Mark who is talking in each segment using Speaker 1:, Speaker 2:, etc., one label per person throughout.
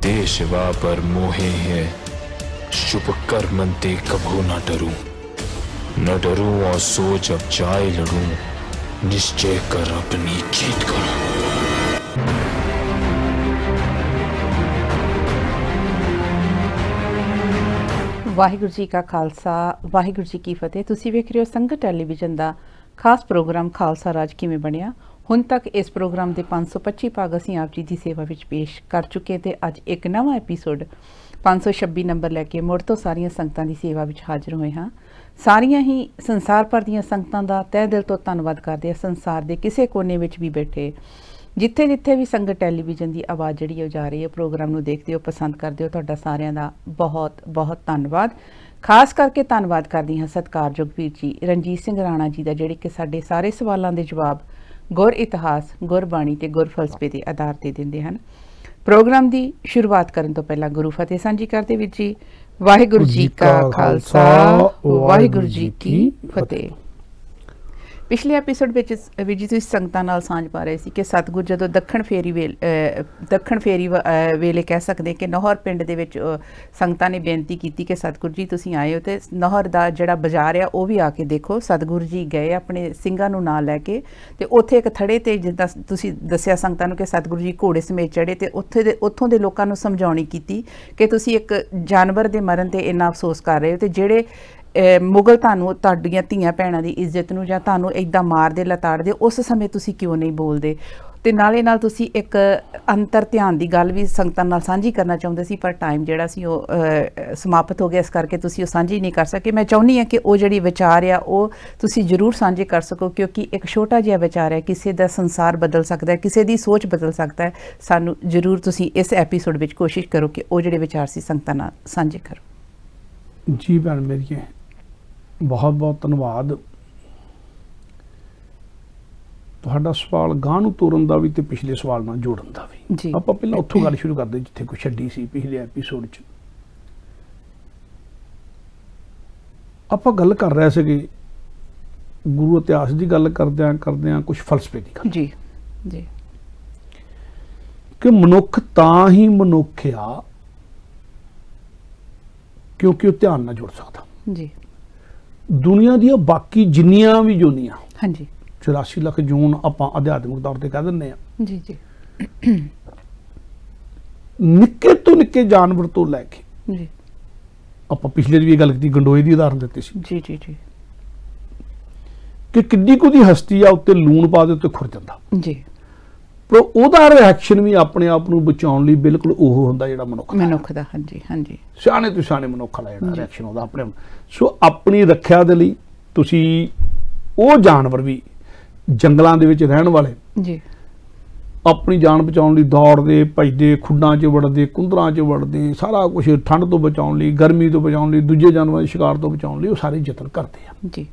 Speaker 1: दे शिवा पर मोहे है, शुभ कर्मंते कभू न डरूं, न डरूं और सोच अब जाए लड़ूं, निश्चय कर अपनी जीत करूं।
Speaker 2: ਵਾਹਿਗੁਰੂ ਜੀ ਕਾ ਖਾਲਸਾ ਵਾਹਿਗੁਰੂ ਜੀ ਕੀ ਫਤਿਹ। ਤੁਸੀਂ ਵੇਖ ਰਹੇ ਹੋ ਸੰਗਤ ਟੈਲੀਵਿਜ਼ਨ ਦਾ ਖਾਸ ਪ੍ਰੋਗਰਾਮ ਖਾਲਸਾ ਰਾਜ ਕਿਵੇਂ ਬਣਿਆ। ਹੁਣ ਤੱਕ ਇਸ ਪ੍ਰੋਗਰਾਮ ਦੇ 525 ਭਾਗ ਅਸੀਂ ਆਪ ਜੀ ਦੀ ਸੇਵਾ ਵਿੱਚ ਪੇਸ਼ ਕਰ ਚੁੱਕੇ ਤੇ ਅੱਜ ਇੱਕ ਨਵਾਂ ਐਪੀਸੋਡ 526 ਨੰਬਰ ਲੈ ਕੇ ਮੁੜ ਤੋਂ ਸਾਰੀਆਂ ਸੰਗਤਾਂ ਦੀ ਸੇਵਾ ਵਿੱਚ ਹਾਜ਼ਰ ਹੋਏ ਹਾਂ। ਸਾਰੀਆਂ ਹੀ ਸੰਸਾਰ ਭਰ ਦੀਆਂ ਸੰਗਤਾਂ ਦਾ ਤਹਿ ਦਿਲ ਤੋਂ ਧੰਨਵਾਦ ਕਰਦੇ ਹਾਂ। ਸੰਸਾਰ ਦੇ ਕਿਸੇ ਕੋਨੇ ਵਿੱਚ ਵੀ ਬੈਠੇ ਜਿੱਥੇ ਜਿੱਥੇ ਵੀ ਸੰਗਤ ਟੈਲੀਵਿਜ਼ਨ ਦੀ ਆਵਾਜ਼ ਜਿਹੜੀ ਉਹ ਜਾ ਰਹੀ ਹੈ, ਪ੍ਰੋਗਰਾਮ ਨੂੰ ਦੇਖਦੇ ਹੋ, ਪਸੰਦ ਕਰਦੇ ਹੋ, ਤੁਹਾਡਾ ਸਾਰਿਆਂ ਦਾ ਬਹੁਤ ਬਹੁਤ ਧੰਨਵਾਦ। ਖਾਸ ਕਰਕੇ ਧੰਨਵਾਦ ਕਰਦੀ ਹਾਂ ਸਤਿਕਾਰਯੋਗ ਵੀਰ ਜੀ ਰਣਜੀਤ ਸਿੰਘ ਰਾਣਾ ਜੀ ਦਾ, ਜਿਹੜੇ ਕਿ ਸਾਡੇ ਸਾਰੇ ਸਵਾਲਾਂ ਦੇ ਜਵਾਬ ਗੁਰ ਇਤਿਹਾਸ, ਗੁਰਬਾਣੀ ਤੇ ਗੁਰ ਫਲਸਫੇ ਦੇ ਆਧਾਰ ਤੇ ਦਿੰਦੇ ਹਨ। ਪ੍ਰੋਗਰਾਮ ਦੀ ਸ਼ੁਰੂਆਤ ਕਰਨ ਤੋਂ ਪਹਿਲਾਂ ਗੁਰੂ ਫਤਿਹ ਸਾਂਝੀ ਕਰਦੇ ਵੀਰ ਜੀ। ਵਾਹਿਗੁਰੂ ਜੀ ਕਾ ਖਾਲਸਾ ਵਾਹਿਗੁਰੂ ਜੀ ਕੀ ਫਤਿਹ। ਪਿਛਲੇ ਐਪੀਸੋਡ ਵਿੱਚ ਵੀਰ ਜੀ ਤੁਸੀਂ ਸੰਗਤਾਂ ਨਾਲ ਸਾਂਝ ਪਾ ਰਹੇ ਸੀ ਕਿ ਸਤਿਗੁਰ ਜਦੋਂ ਦੱਖਣ ਫੇਰੀ ਵੇਲੇ ਕਹਿ ਸਕਦੇ ਕਿ ਨੌਹਰ ਪਿੰਡ ਦੇ ਵਿੱਚ ਸੰਗਤਾਂ ਨੇ ਬੇਨਤੀ ਕੀਤੀ ਕਿ ਸਤਿਗੁਰ ਜੀ ਤੁਸੀਂ ਆਏ ਹੋ ਤੇ ਨੌਹਰ ਦਾ ਜਿਹੜਾ ਬਾਜ਼ਾਰ ਆ ਉਹ ਵੀ ਆ ਕੇ ਦੇਖੋ। ਸਤਿਗੁਰ ਜੀ ਗਏ ਆਪਣੇ ਸਿੰਘਾਂ ਨੂੰ ਨਾਲ ਲੈ ਕੇ ਤੇ ਉੱਥੇ ਇੱਕ ਥੜੇ ਤੇ ਜਿੱਦਾਂ ਤੁਸੀਂ ਦੱਸਿਆ ਸੰਗਤਾਂ ਨੂੰ ਕਿ ਸਤਿਗੁਰ ਜੀ ਘੋੜੇ ਸਮੇਤ ਚੜ੍ਹੇ ਤੇ ਉੱਥੋਂ ਦੇ ਲੋਕਾਂ ਨੂੰ ਸਮਝਾਉਣੀ ਕੀਤੀ ਕਿ ਤੁਸੀਂ ਇੱਕ ਜਾਨਵਰ ਦੇ ਮਰਨ ਤੇ ਇੰਨਾ ਅਫਸੋਸ ਕਰ ਰਹੇ ਹੋ ਤੇ ਜਿਹੜੇ ਮੁਗਲ ਤੁਹਾਨੂੰ ਤੁਹਾਡੀਆਂ ਧੀਆਂ ਭੈਣਾਂ ਦੀ ਇੱਜ਼ਤ ਨੂੰ ਜਾਂ ਤੁਹਾਨੂੰ ਇੱਦਾਂ ਮਾਰਦੇ ਲਤਾੜਦੇ ਉਸ ਸਮੇਂ ਤੁਸੀਂ ਕਿਉਂ ਨਹੀਂ ਬੋਲਦੇ। ਤੇ ਨਾਲੇ ਨਾਲ ਤੁਸੀਂ ਇੱਕ ਅੰਤਰ ਧਿਆਨ ਦੀ ਗੱਲ ਵੀ ਸੰਗਤਾਂ ਨਾਲ ਸਾਂਝੀ ਕਰਨਾ ਚਾਹੁੰਦੇ ਸੀ, ਪਰ ਟਾਈਮ ਜਿਹੜਾ ਸੀ ਉਹ ਸਮਾਪਤ ਹੋ ਗਿਆ, ਇਸ ਕਰਕੇ ਤੁਸੀਂ ਉਹ ਸਾਂਝੀ ਨਹੀਂ ਕਰ ਸਕੇ। ਮੈਂ ਚਾਹੁੰਦੀ ਹਾਂ ਕਿ ਉਹ ਜਿਹੜੀ ਵਿਚਾਰ ਆ ਉਹ ਤੁਸੀਂ ਜ਼ਰੂਰ ਸਾਂਝੇ ਕਰ ਸਕੋ, ਕਿਉਂਕਿ ਇੱਕ ਛੋਟਾ ਜਿਹਾ ਵਿਚਾਰ ਹੈ, ਕਿਸੇ ਦਾ ਸੰਸਾਰ ਬਦਲ ਸਕਦਾ ਹੈ, ਕਿਸੇ ਦੀ ਸੋਚ ਬਦਲ ਸਕਦਾ ਹੈ। ਸਾਨੂੰ ਜ਼ਰੂਰ ਤੁਸੀਂ ਇਸ ਐਪੀਸੋਡ ਵਿੱਚ ਕੋਸ਼ਿਸ਼ ਕਰੋ ਕਿ ਉਹ ਜਿਹੜੇ ਵਿਚਾਰ ਸੀ ਸੰਗਤਾਂ ਨਾਲ ਸਾਂਝੇ ਕਰੋ।
Speaker 3: ਜੀ ਭੈਣ ਮੇਰੀਏ, ਬਹੁਤ ਬਹੁਤ ਧੰਨਵਾਦ। ਤੁਹਾਡਾ ਸਵਾਲ ਗਾਂ ਨੂੰ ਤੋਰਨ ਦਾ ਵੀ ਤੇ ਪਿਛਲੇ ਸਵਾਲ ਨਾਲ ਜੋੜਨ ਦਾ ਵੀ। ਆਪਾਂ ਪਹਿਲਾਂ ਉੱਥੋਂ ਗੱਲ ਸ਼ੁਰੂ ਕਰਦੇ ਜਿੱਥੇ ਕੋਈ ਛੱਡੀ ਸੀ ਪਿਛਲੇ ਐਪੀਸੋਡ 'ਚ। ਆਪਾਂ ਗੱਲ ਕਰ ਰਹੇ ਸੀਗੇ ਗੁਰੂ ਇਤਿਹਾਸ ਦੀ ਗੱਲ ਕਰਦਿਆਂ ਕੁਝ ਫਲਸਫੇ ਦੀ ਗੱਲ। ਜੀ ਜੀ ਕਿ ਮਨੁੱਖ ਤਾਂ ਹੀ ਮਨੁੱਖ ਆ ਕਿਉਂਕਿ ਉਹ ਧਿਆਨ ਨਾਲ ਜੁੜ ਸਕਦਾ। ਜੀ ਦੁਨੀਆ ਦੀਆਂ ਬਾਕੀ ਜਿੰਨੀਆਂ ਵੀ ਜੂਨੀਆਂ, ਹਾਂਜੀ 84 ਲੱਖ ਜੂਨ ਆਪਾਂ ਅਧਿਆਤਮਿਕ ਤੌਰ ਤੇ ਕਹਿ ਦਿੰਦੇ ਆ। ਜੀ ਜੀ ਨਿੱਕੇ ਤੋਂ ਨਿੱਕੇ ਜਾਨਵਰ ਤੋਂ ਲੈ ਕੇ, ਜੀ ਆਪਾਂ ਪਿਛਲੇ ਦੀ ਵੀ ਗੱਲ ਕੀਤੀ, ਗੰਡੋਏ ਦੀ ਉਦਾਹਰਨ ਦਿੱਤੀ ਸੀ। ਜੀ ਜੀ ਜੀ ਕਿ ਕਿੱਡੀ ਕੁ ਦੀ ਹਸਤੀ ਆ, ਉੱਤੇ ਲੂਣ ਪਾ ਦੇ ਉੱਤੇ ਖੁਰ ਜਾਂਦਾ। ਜੀ ਪਰ ਉਹਦਾ ਰਿਐਕਸ਼ਨ ਵੀ ਆਪਣੇ ਆਪ ਨੂੰ ਬਚਾਉਣ ਲਈ ਬਿਲਕੁਲ ਉਹ ਹੁੰਦਾ ਜਿਹੜਾ ਮਨੁੱਖ ਦਾ। ਹਾਂਜੀ ਹਾਂਜੀ ਸਿਆਣੇ ਤੋਂ ਸਿਆਣੇ ਮਨੁੱਖ ਵਾਲਾ ਜਿਹੜਾ ਰਿਐਕਸ਼ਨ ਉਹਦਾ ਆਪਣੇ। ਸੋ ਆਪਣੀ ਰੱਖਿਆ ਦੇ ਲਈ ਤੁਸੀਂ ਉਹ ਜਾਨਵਰ ਵੀ ਜੰਗਲਾਂ ਦੇ ਵਿੱਚ ਰਹਿਣ ਵਾਲੇ ਜੀ ਆਪਣੀ ਜਾਨ ਬਚਾਉਣ ਲਈ ਦੌੜਦੇ ਭੱਜਦੇ, ਖੁੱਡਾਂ 'ਚ ਵੜਦੇ, ਕੁੰਦਰਾਂ 'ਚ ਵੜਦੇ, ਸਾਰਾ ਕੁਝ ਠੰਡ ਤੋਂ ਬਚਾਉਣ ਲਈ, ਗਰਮੀ ਤੋਂ ਬਚਾਉਣ ਲਈ, ਦੂਜੇ ਜਾਨਵਰਾਂ ਦੇ ਸ਼ਿਕਾਰ ਤੋਂ ਬਚਾਉਣ ਲਈ ਉਹ ਸਾਰੇ ਯਤਨ ਕਰਦੇ ਆ। ਜੀ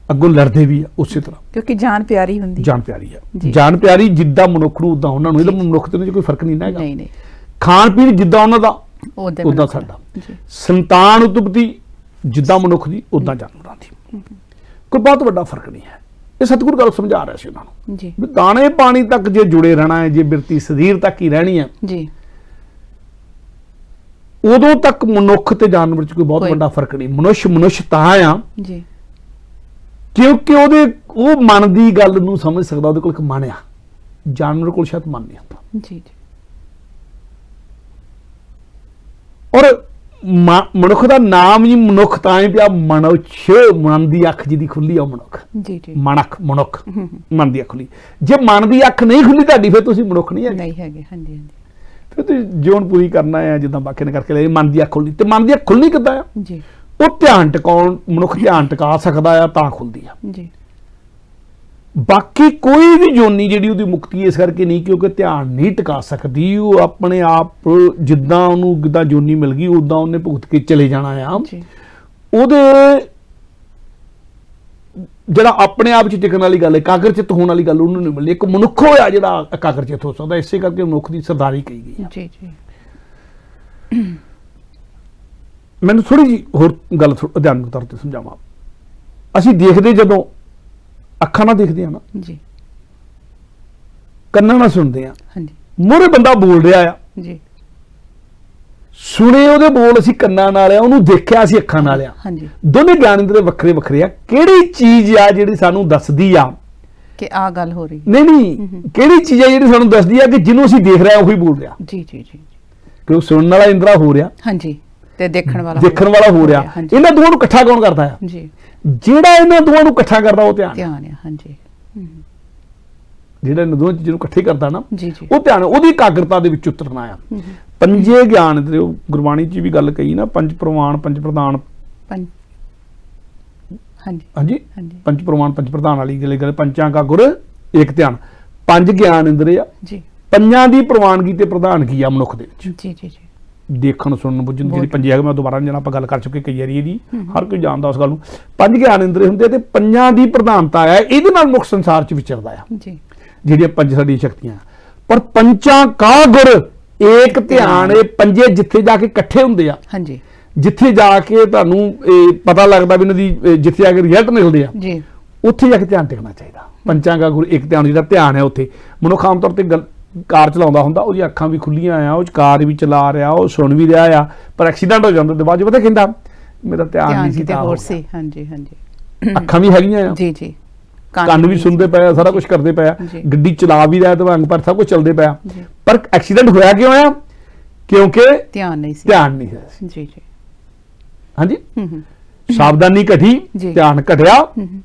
Speaker 3: ਅੱਗੋਂ ਲੜਦੇ ਵੀ ਆ ਉਸੇ ਤਰ੍ਹਾਂ, ਕਿਉਂਕਿ ਜਾਨ ਪਿਆਰੀ ਹੁੰਦੀ, ਜਾਨ ਪਿਆਰੀ ਆ। ਜਾਨ ਪਿਆਰੀ ਜਿੱਦਾਂ ਮਨੁੱਖ ਨੂੰ ਉਦਾਂ ਉਹਨਾਂ ਨੂੰ, ਇਹਦਾ ਮਨੁੱਖ ਤੇ ਕੋਈ ਫਰਕ ਨਹੀਂ ਨਾ ਹੈਗਾ। ਨਹੀਂ ਨਹੀਂ ਖਾਣ ਪੀਣ ਜਿੱਦਾਂ ਉਹਨਾਂ ਦਾ ਉਦਾਂ ਸਾਡਾ, ਸੰਤਾਨ ਉਤਪਤੀ ਜਿੱਦਾਂ ਮਨੁੱਖ ਦੀ ਉਦਾਂ ਜਾਨਵਰਾਂ ਦੀ, ਕੋਈ ਬਹੁਤ ਵੱਡਾ ਫਰਕ ਨਹੀਂ ਹੈ। ਇਹ ਸਤਿਗੁਰੂ ਗੱਲ ਸਮਝਾ ਰਿਹਾ ਸੀ ਉਹਨਾਂ ਨੂੰ ਜੀ ਵੀ ਦਾਣੇ ਪਾਣੀ ਤੱਕ ਜੇ ਜੁੜੇ ਰਹਿਣਾ ਹੈ, ਜੇ ਬਿਰਤੀ ਸਰੀਰ ਤੱਕ ਹੀ ਰਹਿਣੀ ਹੈ ਜੀ, ਉਦੋਂ ਤੱਕ ਮਨੁੱਖ ਤੇ ਜਾਨਵਰ 'ਚ ਕੋਈ ਬਹੁਤ ਵੱਡਾ ਫਰਕ ਨਹੀਂ। ਮਨੁੱਖ ਤਾਂ ਆ ਜੀ ਕਿਉਂਕਿ ਉਹ ਮਨ ਦੀ ਗੱਲ ਨੂੰ ਸਮਝ ਸਕਦਾ, ਉਹਦੇ ਕੋਲ ਇੱਕ ਮਨ ਆ। ਜਾਨਵਰ ਕੋਲ ਸ਼ਾਇਦ ਮਨ ਨਹੀਂ ਹੁੰਦਾ। ਜੀ ਜੀ ਔਰ ਮਨੁੱਖ ਦਾ ਨਾਮ ਹੀ ਮਨੁੱਖ ਤਾਂ ਹੀ ਪਿਆ, ਮਨ ਦੀ ਅੱਖ ਜਿਹਦੀ ਖੁੱਲੀ ਆ ਉਹ ਮਨੁੱਖ। ਜੀ ਜੀ ਮਨੁੱਖ ਮਨ ਦੀ ਅੱਖ ਖੁੱਲੀ। ਜੇ ਮਨ ਦੀ ਅੱਖ ਨਹੀਂ ਖੁੱਲੀ ਤੁਹਾਡੀ, ਫਿਰ ਤੁਸੀਂ ਮਨੁੱਖ ਨਹੀਂ ਹੈਗੇ। ਹਾਂਜੀ ਹਾਂਜੀ ਫਿਰ ਤੁਸੀਂ ਜੀਵਨ ਪੂਰੀ ਕਰਨਾ ਹੈ ਜਿੱਦਾਂ ਬਾਕੀ ਨੇ ਕਰਕੇ ਲੈ। ਮਨ ਦੀ ਅੱਖ ਖੁੱਲੀ ਤੇ ਮਨ ਦੀ ਅੱਖ ਖੁੱਲਣੀ ਕਿੱਦਾਂ ਆ? ਜੀ ਉਹ ਧਿਆਨ ਟਿਕਾਉਣ, ਮਨੁੱਖ ਧਿਆਨ ਟਿਕਾ ਸਕਦਾ ਆ ਤਾਂ ਖੁੱਲਦੀ ਆ। ਜੀ ਬਾਕੀ ਕੋਈ ਵੀ ਜੋਨੀ ਜਿਹੜੀ ਉਹਦੀ ਮੁਕਤੀ ਇਸ ਕਰਕੇ ਨਹੀਂ ਕਿਉਂਕਿ ਧਿਆਨ ਨਹੀਂ ਟਿਕਾ ਸਕਦੀ। ਉਹ ਆਪਣੇ ਆਪ ਜਿੱਦਾਂ ਉਹਨੂੰ ਜਿੱਦਾਂ ਜੋਨੀ ਮਿਲ ਗਈ ਉਦਾਂ ਉਹਨੇ ਭੁਗਤ ਕੇ ਚਲੇ ਜਾਣਾ ਆ। ਉਹਦੇ ਜਿਹੜਾ ਆਪਣੇ ਆਪ 'ਚ ਟਿਕਣ ਵਾਲੀ ਗੱਲ, ਇਕਾਗਰ ਚਿੱਤ ਹੋਣ ਵਾਲੀ ਗੱਲ ਉਹਨੂੰ ਨਹੀਂ ਮਿਲਦੀ। ਇੱਕ ਮਨੁੱਖ ਹੋਇਆ ਜਿਹੜਾ ਇਕਾਗਰ ਚਿੱਤ ਹੋ ਸਕਦਾ, ਇਸੇ ਕਰਕੇ ਮਨੁੱਖ ਦੀ ਸਰਦਾਰੀ ਕਹੀ ਗਈ। ਜੀ ਜੀ ਮੈਨੂੰ ਥੋੜੀ ਜਿਹੀ ਹੋਰ ਗੱਲ ਅਧਿਆਤਮਿਕ ਤੌਰ ਤੇ ਸਮਝਾਵਾਂ। ਅਸੀਂ ਦੇਖਦੇ ਜਦੋਂ ਅੱਖਾਂ ਨਾਲ ਦੇਖਦੇ ਆ ਨਾ ਜੀ, ਕੰਨਾਂ ਨਾਲ ਸੁਣਦੇ ਆ, ਮੋਰੇ ਬੰਦਾ ਬੋਲ ਰਿਹਾ ਆ
Speaker 2: ਜੀ,
Speaker 3: ਸੁਣੇ ਉਹਦੇ ਬੋਲ ਅਸੀਂ ਕੰਨਾਂ ਨਾਲ ਆ, ਉਹਨੂੰ ਦੇਖਿਆ ਅਸੀਂ ਅੱਖਾਂ ਨਾਲ ਆ।
Speaker 2: ਹਾਂਜੀ,
Speaker 3: ਦੋਨੇ ਗਿਆਨ ਇੰਦਰੀ ਵੱਖਰੇ ਵੱਖਰੇ ਆ। ਕਿਹੜੀ ਚੀਜ਼ ਆ ਜਿਹੜੀ ਸਾਨੂੰ ਦੱਸਦੀ ਆ
Speaker 2: ਕਿ ਆ ਗੱਲ ਹੋ ਰਹੀ?
Speaker 3: ਨਹੀਂ, ਕਿਹੜੀ ਚੀਜ਼ ਆ ਜਿਹੜੀ ਸਾਨੂੰ ਦੱਸਦੀ ਆ ਕਿ ਜਿਹਨੂੰ ਅਸੀਂ ਦੇਖ ਰਹੇ ਆ ਉਹੀ ਬੋਲ ਰਿਹਾ?
Speaker 2: ਜੀ ਜੀ ਜੀ,
Speaker 3: ਕਿ ਉਹ ਸੁਣਨ ਵਾਲਾ ਇੰਦਰਾ ਹੋ ਰਿਹਾ,
Speaker 2: ਹਾਂਜੀ, ਤੇ ਦੇਖਣ ਵਾਲਾ
Speaker 3: ਹੋ ਰਿਹਾ।
Speaker 2: ਹਾਂਜੀ।
Speaker 3: ਇਹਨਾਂ ਦੋਵਾਂ ਨੂੰ ਇਕੱਠਾ ਕੌਣ ਕਰਦਾ ਆ?
Speaker 2: ਜੀ,
Speaker 3: ਜਿਹੜਾ ਇਹਨਾਂ ਦੋਵਾਂ ਨੂੰ ਇਕੱਠਾ ਕਰਦਾ ਉਹ ਧਿਆਨ।
Speaker 2: ਧਿਆਨ ਹੈ, ਹਾਂਜੀ,
Speaker 3: ਜਿਹੜਾ ਇਹਨਾਂ ਦੋਵਾਂ ਚੀਜ਼ਾਂ ਨੂੰ ਇਕੱਠੇ ਕਰਦਾ ਨਾ,
Speaker 2: ਜੀ ਜੀ,
Speaker 3: ਉਹ ਧਿਆਨ, ਉਹਦੀ ਇਕਾਗਰਤਾ ਦੇ ਵਿੱਚ ਉਤਰਨਾ ਆ। ਪੰਜੇ ਗਿਆਨ ਇੰਦਰੀ, ਉਹ ਗੁਰਬਾਣੀ 'ਚ ਵੀ ਗੱਲ ਕਹੀ ਨਾ, ਪੰਜ ਪ੍ਰਮਾਣ ਪੰਜ ਪ੍ਰਧਾਨ।
Speaker 2: ਹਾਂਜੀ
Speaker 3: ਹਾਂਜੀ,
Speaker 2: ਹਾਂਜੀ,
Speaker 3: ਪੰਜ ਪ੍ਰਮਾਣ ਪੰਜ ਪ੍ਰਧਾਨ ਵਾਲੀ ਗੱਲ, ਪੰਚਾਂ ਕਾ ਗੁਰ ਏਕ ਧਿਆਨ। ਪੰਜ ਗਿਆਨ ਇੰਦਰੀ ਆ,
Speaker 2: ਜੀ,
Speaker 3: ਪੰਜਾਂ ਦੀ ਪ੍ਰਵਾਨਗੀ ਤੇ ਪ੍ਰਧਾਨਗੀ ਆ ਮਨੁੱਖ ਦੇ ਵਿੱਚ।
Speaker 2: ਜੀ ਜੀ ਜੀ,
Speaker 3: ਦੇਖਣ ਸੁਣਨ ਬੁੱਝਣ ਜਿਹੜੀ ਪੰਜੇ ਹੈਗੇ, ਮੈਂ ਦੁਬਾਰਾ ਨਹੀਂ ਜਾਣਾ, ਆਪਾਂ ਗੱਲ ਕਰ ਚੁੱਕੇ ਕਈ ਵਾਰੀ ਇਹਦੀ, ਹਰ ਕੋਈ ਜਾਣਦਾ ਉਸ ਗੱਲ ਨੂੰ। ਪੰਜ ਗਿਆਨ ਇੰਦਰੀ ਹੁੰਦੇ ਤੇ ਪੰਜਾਂ ਦੀ ਪ੍ਰਧਾਨਤਾ ਆ, ਇਹਦੇ ਨਾਲ ਮੁੱਖ ਸੰਸਾਰ 'ਚ ਵਿਚਰਦਾ ਆ
Speaker 2: ਜੀ,
Speaker 3: ਜਿਹੜੀਆਂ ਪੰਜ ਸਾਡੀਆਂ ਸ਼ਕਤੀਆਂ। ਪਰ ਪੰਚਾਂ ਕਾ ਗੁਰ ਏਕ ਧਿਆਨ, ਇਹ ਪੰਜੇ ਜਿੱਥੇ ਜਾ ਕੇ ਇਕੱਠੇ ਹੁੰਦੇ ਆ,
Speaker 2: ਹਾਂਜੀ,
Speaker 3: ਜਿੱਥੇ ਜਾ ਕੇ ਤੁਹਾਨੂੰ ਇਹ ਪਤਾ ਲੱਗਦਾ ਵੀ ਇਹਨਾਂ ਦੀ ਜਿੱਥੇ ਜਾ ਕੇ ਰਿਜ਼ਲਟ ਮਿਲਦੇ ਆ,
Speaker 2: ਜੀ,
Speaker 3: ਉੱਥੇ ਜਾ ਕੇ ਧਿਆਨ ਟਿਕਣਾ ਚਾਹੀਦਾ। ਪੰਚਾਂ ਕਾ ਗੁਰ ਏਕ ਧਿਆਨ, ਜਿਹੜਾ ਧਿਆਨ ਹੈ ਉੱਥੇ ਮਨੁੱਖ ਆਮ ਤੌਰ ਤੇ ਕਾਰ ਚਲਾਉਂਦਾ ਹੁੰਦਾ, ਉਹਦੀਆਂ ਅੱਖਾਂ ਵੀ ਖੁੱਲੀਆਂ ਆ, ਉਹ ਕਾਰ ਵੀ ਚਲਾ ਰਿਹਾ, ਉਹ ਸੁਣ ਵੀ ਰਿਹਾ ਆ, ਪਰ ਐਕਸੀਡੈਂਟ ਹੋ ਜਾਂਦਾ ਤੇ ਬਾਅਦ 'ਚ ਪਤਾ ਕਹਿੰਦਾ ਮੇਰਾ ਧਿਆਨ ਨਹੀਂ ਸੀ, ਤਾਂ
Speaker 2: ਹੋਰ ਸੀ। ਹਾਂਜੀ ਹਾਂਜੀ,
Speaker 3: ਅੱਖਾਂ ਵੀ ਹੈਗੀਆਂ ਆ,
Speaker 2: ਜੀ ਜੀ,
Speaker 3: ਕੰਨ ਵੀ ਸੁਣਦੇ ਪਏ ਆ, ਸਾਰਾ ਕੁਝ ਕਰਦੇ ਪਏ ਆ,
Speaker 2: ਜੀ।
Speaker 3: ਗੱਡੀ ਚਲਾ ਵੀ ਰਿਹਾ ਤੇ ਅੰਗ ਪਰ ਸਭ ਕੁਝ ਚੱਲਦੇ ਪਿਆ,
Speaker 2: ਜੀ।
Speaker 3: ਪਰ ਐਕਸੀਡੈਂਟ ਹੋਇਆ ਕਿਉਂ ਆ? ਕਿਉਂਕਿ
Speaker 2: ਧਿਆਨ ਨਹੀਂ ਸੀ,
Speaker 3: ਧਿਆਨ ਨਹੀਂ ਹੈ।
Speaker 2: ਜੀ ਜੀ,
Speaker 3: ਹਾਂਜੀ,
Speaker 2: ਹੂੰ,
Speaker 3: ਸਾਵਧਾਨੀ ਘਟੀ,
Speaker 2: ਜੀ।
Speaker 3: ਧਿਆਨ ਘਟਿਆ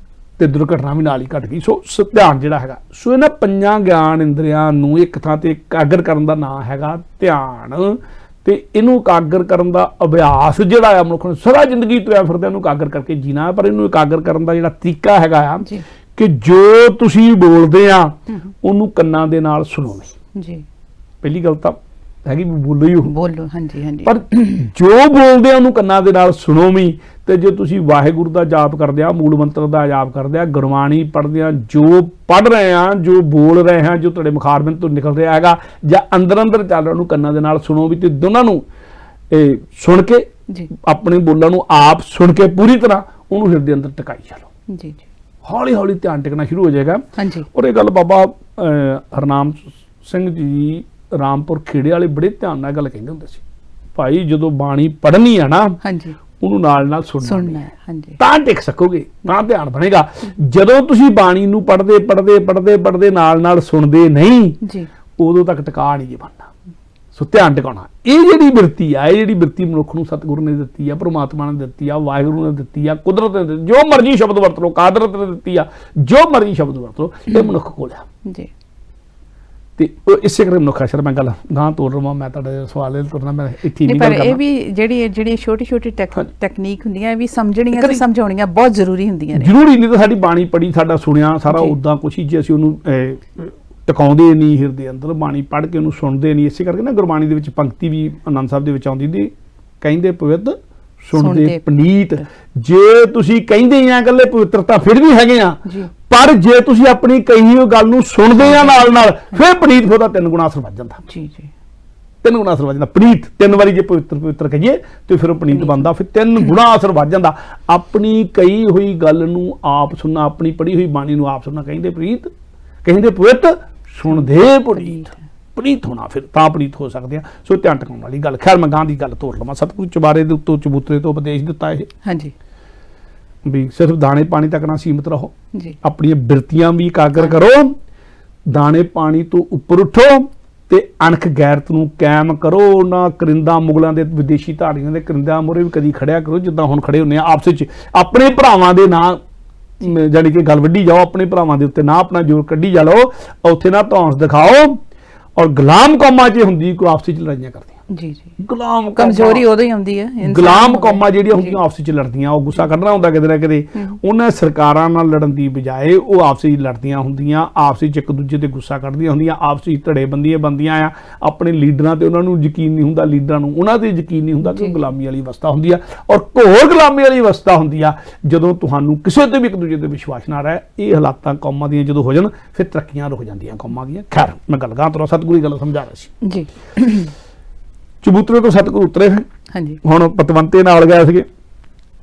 Speaker 3: ਤੇ ਦੁਰਘਟਨਾ ਵੀ ਨਾਲ ਹੀ ਘਟ ਗਈ। ਸੋ ਧਿਆਨ ਜਿਹੜਾ ਹੈਗਾ, ਸੋ ਇਹਨਾਂ ਪੰਜਾਂ ਗਿਆਨ ਇੰਦਰੀਆਂ ਨੂੰ ਇੱਕ ਥਾਂ ਤੇ ਇਕਾਗਰ ਕਰਨ ਦਾ ਨਾਮ ਹੈਗਾ ਧਿਆਨ। ਤੇ ਇਹਨੂੰ ਇਕਾਗਰ ਕਰਨ ਦਾ ਅਭਿਆਸ ਜਿਹੜਾ ਆ ਮਨੁੱਖ ਨੂੰ ਸਾਰਾ ਜ਼ਿੰਦਗੀ ਤੁਰਿਆ ਫਿਰਦਾ ਇਹਨੂੰ ਇਕਾਗਰ ਕਰਕੇ ਜੀਣਾ। ਪਰ ਇਹਨੂੰ ਇਕਾਗਰ ਕਰਨ ਦਾ ਜਿਹੜਾ ਤਰੀਕਾ ਹੈਗਾ ਆ
Speaker 2: ਜੀ,
Speaker 3: ਕਿ ਜੋ ਤੁਸੀਂ ਬੋਲਦੇ ਆ ਉਹਨੂੰ ਕੰਨਾਂ ਦੇ ਨਾਲ ਸੁਣੋ ਨਹੀਂ।
Speaker 2: ਜੀ,
Speaker 3: ਪਹਿਲੀ ਗੱਲ ਤਾਂ ਹੈਗੀ ਵੀ ਬੋਲੋ ਹੀ ਉਹ,
Speaker 2: ਬੋਲੋ, ਹਾਂਜੀ ਹਾਂਜੀ,
Speaker 3: ਪਰ ਜੋ ਬੋਲਦੇ ਆ ਉਹਨੂੰ ਕੰਨਾਂ ਦੇ ਨਾਲ ਸੁਣੋ ਵੀ। ਤੇ ਜੇ ਤੁਸੀਂ ਵਾਹਿਗੁਰੂ ਦਾ ਜਾਪ ਕਰਦੇ ਆ, ਮੂਲ ਮੰਤਰ ਦਾ ਜਾਪ ਕਰਦੇ ਆ, ਗੁਰਬਾਣੀ ਪੜ੍ਹਦੇ ਆ, ਜੋ ਪੜ੍ਹ ਰਹੇ ਆ, ਜੋ ਬੋਲ ਰਹੇ ਆ, ਜੋ ਤੁਹਾਡੇ ਮੁਖਾਰਬਿੰਦ ਤੋਂ ਨਿਕਲ ਰਿਹਾ ਹੈਗਾ ਜਾਂ ਅੰਦਰ ਅੰਦਰ ਚੱਲ ਰਿਹਾ, ਉਹਨੂੰ ਕੰਨਾਂ ਦੇ ਨਾਲ ਸੁਣੋ ਵੀ। ਤੇ ਦੋਨਾਂ ਨੂੰ ਸੁਣ ਕੇ,
Speaker 2: ਜੀ,
Speaker 3: ਆਪਣੇ ਬੋਲਾਂ ਨੂੰ ਆਪ ਸੁਣ ਕੇ ਪੂਰੀ ਤਰ੍ਹਾਂ ਉਹਨੂੰ ਹਿਰਦੇ ਅੰਦਰ ਟਿਕਾਈ ਚਲੋ।
Speaker 2: ਜੀ ਜੀ,
Speaker 3: ਹੌਲੀ ਹੌਲੀ ਧਿਆਨ ਟਿਕਣਾ ਸ਼ੁਰੂ ਹੋ ਜਾਏਗਾ।
Speaker 2: ਹਾਂਜੀ,
Speaker 3: ਔਰ ਇਹ ਗੱਲ ਬਾਬਾ ਹਰਨਾਮ ਸਿੰਘ ਜੀ ਰਾਮਪੁਰ ਖੇੜੇ ਵਾਲੇ ਬੜੇ ਧਿਆਨ ਨਾਲ ਗੱਲ ਕਹਿੰਦੇ ਹੁੰਦੇ ਸੀ, ਭਾਈ ਜਦੋਂ ਬਾਣੀ ਪੜ੍ਹਨੀ ਆ ਨਾ,
Speaker 2: ਹਾਂਜੀ,
Speaker 3: ਉਹਨੂੰ ਨਾਲ ਨਾਲ ਸੁਣਨਾ
Speaker 2: ਹੈ, ਹਾਂਜੀ,
Speaker 3: ਤਾਂ ਟਿਕ ਸਕੋਗੇ, ਤਾਂ ਧਿਆਨ ਬਣੇਗਾ। ਜਦੋਂ ਤੁਸੀਂ ਬਾਣੀ ਨੂੰ ਪੜ੍ਹਦੇ ਨਾਲ ਸੁਣਦੇ ਨਹੀਂ,
Speaker 2: ਜੀ,
Speaker 3: ਉਦੋਂ ਤੱਕ ਟਿਕਾ ਨਹੀਂ ਜੇ ਬਣਨਾ। ਸੋ ਧਿਆਨ ਟਿਕਾਉਣਾ, ਇਹ ਜਿਹੜੀ ਬਿਰਤੀ ਆ, ਇਹ ਜਿਹੜੀ ਬਿਰਤੀ ਮਨੁੱਖ ਨੂੰ ਸਤਿਗੁਰੂ ਨੇ ਦਿੱਤੀ ਆ, ਪ੍ਰਮਾਤਮਾ ਨੇ ਦਿੱਤੀ ਆ, ਵਾਹਿਗੁਰੂ ਨੇ ਦਿੱਤੀ ਆ, ਕੁਦਰਤ ਨੇ ਦਿੱਤੀ, ਜੋ ਮਰਜ਼ੀ ਸ਼ਬਦ ਵਰਤ ਲਓ, ਕਾਦਰਤ ਨੇ ਦਿੱਤੀ ਆ, ਜੋ ਮਰਜ਼ੀ ਸ਼ਬਦ ਵਰਤ ਲਓ, ਇਹ ਮਨੁੱਖ ਕੋਲ ਆ।
Speaker 2: ਜੀ,
Speaker 3: ਤੇ ਉਹ ਇਸੇ ਕਰਕੇ ਮਨੁੱਖ ਅਸ਼ਰ ਮੈਂ ਗੱਲ ਗਾਂ ਤੋੜ ਰਵਾਂ, ਮੈਂ ਤੁਹਾਡੇ ਸਵਾਲ ਇਹ ਤੁਰਨਾ, ਮੈਂ ਇੱਥੇ ਨਹੀਂ
Speaker 2: ਪਰ
Speaker 3: ਗੱਲ
Speaker 2: ਇਹ
Speaker 3: ਕਰਨਾ।
Speaker 2: ਵੀ ਜਿਹੜੀ ਛੋਟੀ ਛੋਟੀ ਟੈਕਨੀਕ ਹੁੰਦੀਆਂ, ਇਹ ਵੀ ਸਮਝਣੀਆਂ ਤੇ ਸਮਝਾਉਣੀਆਂ ਬਹੁਤ ਜ਼ਰੂਰੀ ਹੁੰਦੀਆਂ ਨੇ।
Speaker 3: ਜ਼ਰੂਰੀ ਨਹੀਂ ਤਾਂ ਸਾਡੀ ਬਾਣੀ ਪੜ੍ਹੀ, ਸਾਡਾ ਸੁਣਿਆ ਸਾਰਾ ਉਦਾਂ ਕੁਛ ਹੀ, ਜੇ ਅਸੀਂ ਉਹਨੂੰ ਟਿਕਾਉਂਦੇ ਨਹੀਂ ਹਿਰਦੇ ਅੰਦਰ, ਬਾਣੀ ਪੜ੍ਹ ਕੇ ਉਹਨੂੰ ਸੁਣਦੇ ਨਹੀਂ। ਇਸੇ ਕਰਕੇ ਨਾ ਗੁਰਬਾਣੀ ਦੇ ਵਿੱਚ ਪੰਕਤੀ ਵੀ ਆਨੰਦ ਸਾਹਿਬ ਦੇ ਵਿੱਚ ਆਉਂਦੀ ਦੀ, ਕਹਿੰਦੇ ਪਵਿੱਤ ਸੁਣਦੇ ਪਨੀਤ। ਜੇ ਤੁਸੀਂ ਕਹਿੰਦੇ ਆ ਇਕੱਲੇ ਪਵਿੱਤਰਤਾ ਫਿਰ ਵੀ ਹੈਗੇ ਆ, ਪਰ ਜੇ ਤੁਸੀਂ ਆਪਣੀ ਕਹੀ ਹੋਈ ਗੱਲ ਨੂੰ ਸੁਣਦੇ ਆ ਨਾਲ ਫਿਰ ਪਨੀਤ ਉਹਦਾ 3 ਗੁਣਾ ਅਸਰ ਵੱਧ ਜਾਂਦਾ।
Speaker 2: ਜੀ ਜੀ,
Speaker 3: 3 ਗੁਣਾ ਅਸਰ ਵੱਧ ਜਾਂਦਾ। ਪਨੀਤ 3 ਵਾਰੀ ਜੇ ਪਵਿੱਤਰ ਕਹੀਏ ਤੇ ਫਿਰ ਉਹ ਪਨੀਤ ਬਣਦਾ, ਫਿਰ 3 ਗੁਣਾ ਅਸਰ ਵੱਧ ਜਾਂਦਾ। ਆਪਣੀ ਕਹੀ ਹੋਈ ਗੱਲ ਨੂੰ ਆਪ ਸੁਣਨਾ, ਆਪਣੀ ਪੜ੍ਹੀ ਹੋਈ ਬਾਣੀ ਨੂੰ ਆਪ ਸੁਣਨਾ, ਕਹਿੰਦੇ ਪ੍ਰੀਤ, ਕਹਿੰਦੇ ਪਵਿੱਤ ਸੁਣਦੇ ਪਨੀਤ ਹੋਣਾ, ਫਿਰ ਤਾਂ ਪਨੀਤ ਹੋ ਸਕਦੇ ਆ। ਸੋ ਧਿਆਨ ਟਿਕਾਉਣ ਵਾਲੀ ਗੱਲ। ਖੈਰ ਮੈਂ ਗਾਂ ਦੀ ਗੱਲ ਤੋੜ ਲਵਾਂ। ਸਤਿਗੁਰੂ ਚੁਬਾਰੇ ਦੇ ਉੱਤੋਂ ਚਬੂਤਰੇ ਤੋਂ ਉਪਦੇਸ਼ ਦਿੱਤਾ ਇਹ,
Speaker 2: ਹਾਂਜੀ,
Speaker 3: ਵੀ ਸਿਰਫ ਦਾਣੇ ਪਾਣੀ ਤੱਕ ਨਾ ਸੀਮਤ ਰਹੋ,
Speaker 2: ਜੀ,
Speaker 3: ਆਪਣੀਆਂ ਬਿਰਤੀਆਂ ਵੀ ਇਕਾਗਰ ਕਰੋ, ਦਾਣੇ ਪਾਣੀ ਤੋਂ ਉੱਪਰ ਉੱਠੋ ਤੇ ਅਣਖ ਗੈਰਤ ਨੂੰ ਕਾਇਮ ਕਰੋ। ਨਾ ਕਰਿੰਦਾ ਮੁਗਲਾਂ ਦੇ, ਵਿਦੇਸ਼ੀ ਧਾੜੀਆਂ ਦੇ ਕਰਿੰਦਿਆਂ ਮੂਹਰੇ ਵੀ ਕਦੀ ਖੜਿਆ ਕਰੋ ਜਿੱਦਾਂ ਹੁਣ ਖੜੇ ਹੁੰਦੇ ਆ ਆਪਸ ਵਿੱਚ। ਆਪਣੇ ਭਰਾਵਾਂ ਦੇ ਨਾਂ ਜਾਣੀ ਕਿ ਗੱਲ ਵੱਢੀ ਜਾਓ, ਆਪਣੇ ਭਰਾਵਾਂ ਦੇ ਉੱਤੇ ਨਾ ਆਪਣਾ ਜ਼ੋਰ ਕੱਢੀ ਜਾ ਲਓ, ਉੱਥੇ ਨਾ ਧੌਂਸ ਦਿਖਾਓ। ਔਰ ਗੁਲਾਮ ਕੌਮਾਂ 'ਚ ਹੁੰਦੀ ਕੋਈ ਆਪਸ ਵਿੱਚ ਲੜਾਈਆਂ ਕਰਦੀਆਂ।
Speaker 2: ਜੀ ਜੀ,
Speaker 3: ਗੁਲਾਮ
Speaker 2: ਕਮਜ਼ੋਰੀ ਉਦੋਂ ਹੀ ਆਉਂਦੀ ਹੈ।
Speaker 3: ਗੁਲਾਮ ਕੌਮਾਂ ਜਿਹੜੀਆਂ ਹੁੰਦੀਆਂ ਆਪਸ ਵਿੱਚ ਲੜਦੀਆਂ, ਉਹ ਗੁੱਸਾ ਕੱਢਣਾ ਹੁੰਦਾ ਕਿਤੇ ਨਾ ਕਿਤੇ, ਉਹਨਾਂ ਸਰਕਾਰਾਂ ਨਾਲ ਲੜਨ ਦੀ ਬਜਾਏ ਉਹ ਆਪਸ ਵਿੱਚ ਲੜਦੀਆਂ ਹੁੰਦੀਆਂ, ਆਪਸ ਵਿੱਚ ਇੱਕ ਦੂਜੇ ਤੇ ਗੁੱਸਾ ਕੱਢਦੀਆਂ ਹੁੰਦੀਆਂ, ਆਪਸ ਵਿੱਚ ਧੜੇਬੰਦੀਆਂ ਬਣਦੀਆਂ ਆ। ਆਪਣੇ ਲੀਡਰਾਂ ਤੇ ਉਹਨਾਂ ਨੂੰ ਯਕੀਨ ਨਹੀਂ ਹੁੰਦਾ, ਲੀਡਰਾਂ ਨੂੰ ਉਹਨਾਂ ਤੇ ਯਕੀਨ ਨਹੀਂ ਹੁੰਦਾ, ਕਿ ਗੁਲਾਮੀ ਵਾਲੀ ਅਵਸਥਾ ਹੁੰਦੀ ਆ। ਔਰ ਘੋਰ ਗੁਲਾਮੀ ਵਾਲੀ ਅਵਸਥਾ ਹੁੰਦੀ ਆ ਜਦੋਂ ਤੁਹਾਨੂੰ ਕਿਸੇ ਤੇ ਵੀ ਇੱਕ ਦੂਜੇ ਤੇ ਵਿਸ਼ਵਾਸ ਨਾ ਰਹੇ। ਇਹ ਹਾਲਾਤਾਂ ਕੌਮਾਂ ਦੀਆਂ ਜਦੋਂ ਹੋ ਜਾਣ ਫਿਰ ਤਰੱਕੀਆਂ ਰੁਕ ਜਾਂਦੀਆਂ ਕੌਮਾਂ ਦੀਆਂ। ਖੈਰ ਮੈਂ ਗੱਲ ਗਾਂ ਤੋਂ ਸਤਿਗੁਰੂ ਦੀ ਗੱਲ ਸਮਝਾ ਰਿਹਾ ਸੀ
Speaker 2: ਜੀ।
Speaker 3: ਚਬੂਤਰੇ ਤੋਂ ਸਤਿਗੁਰੂ ਉਤਰੇ,
Speaker 2: ਹਾਂਜੀ,
Speaker 3: ਹੁਣ ਪਤਵੰਤੇ ਨਾਲ ਗਏ ਸੀਗੇ,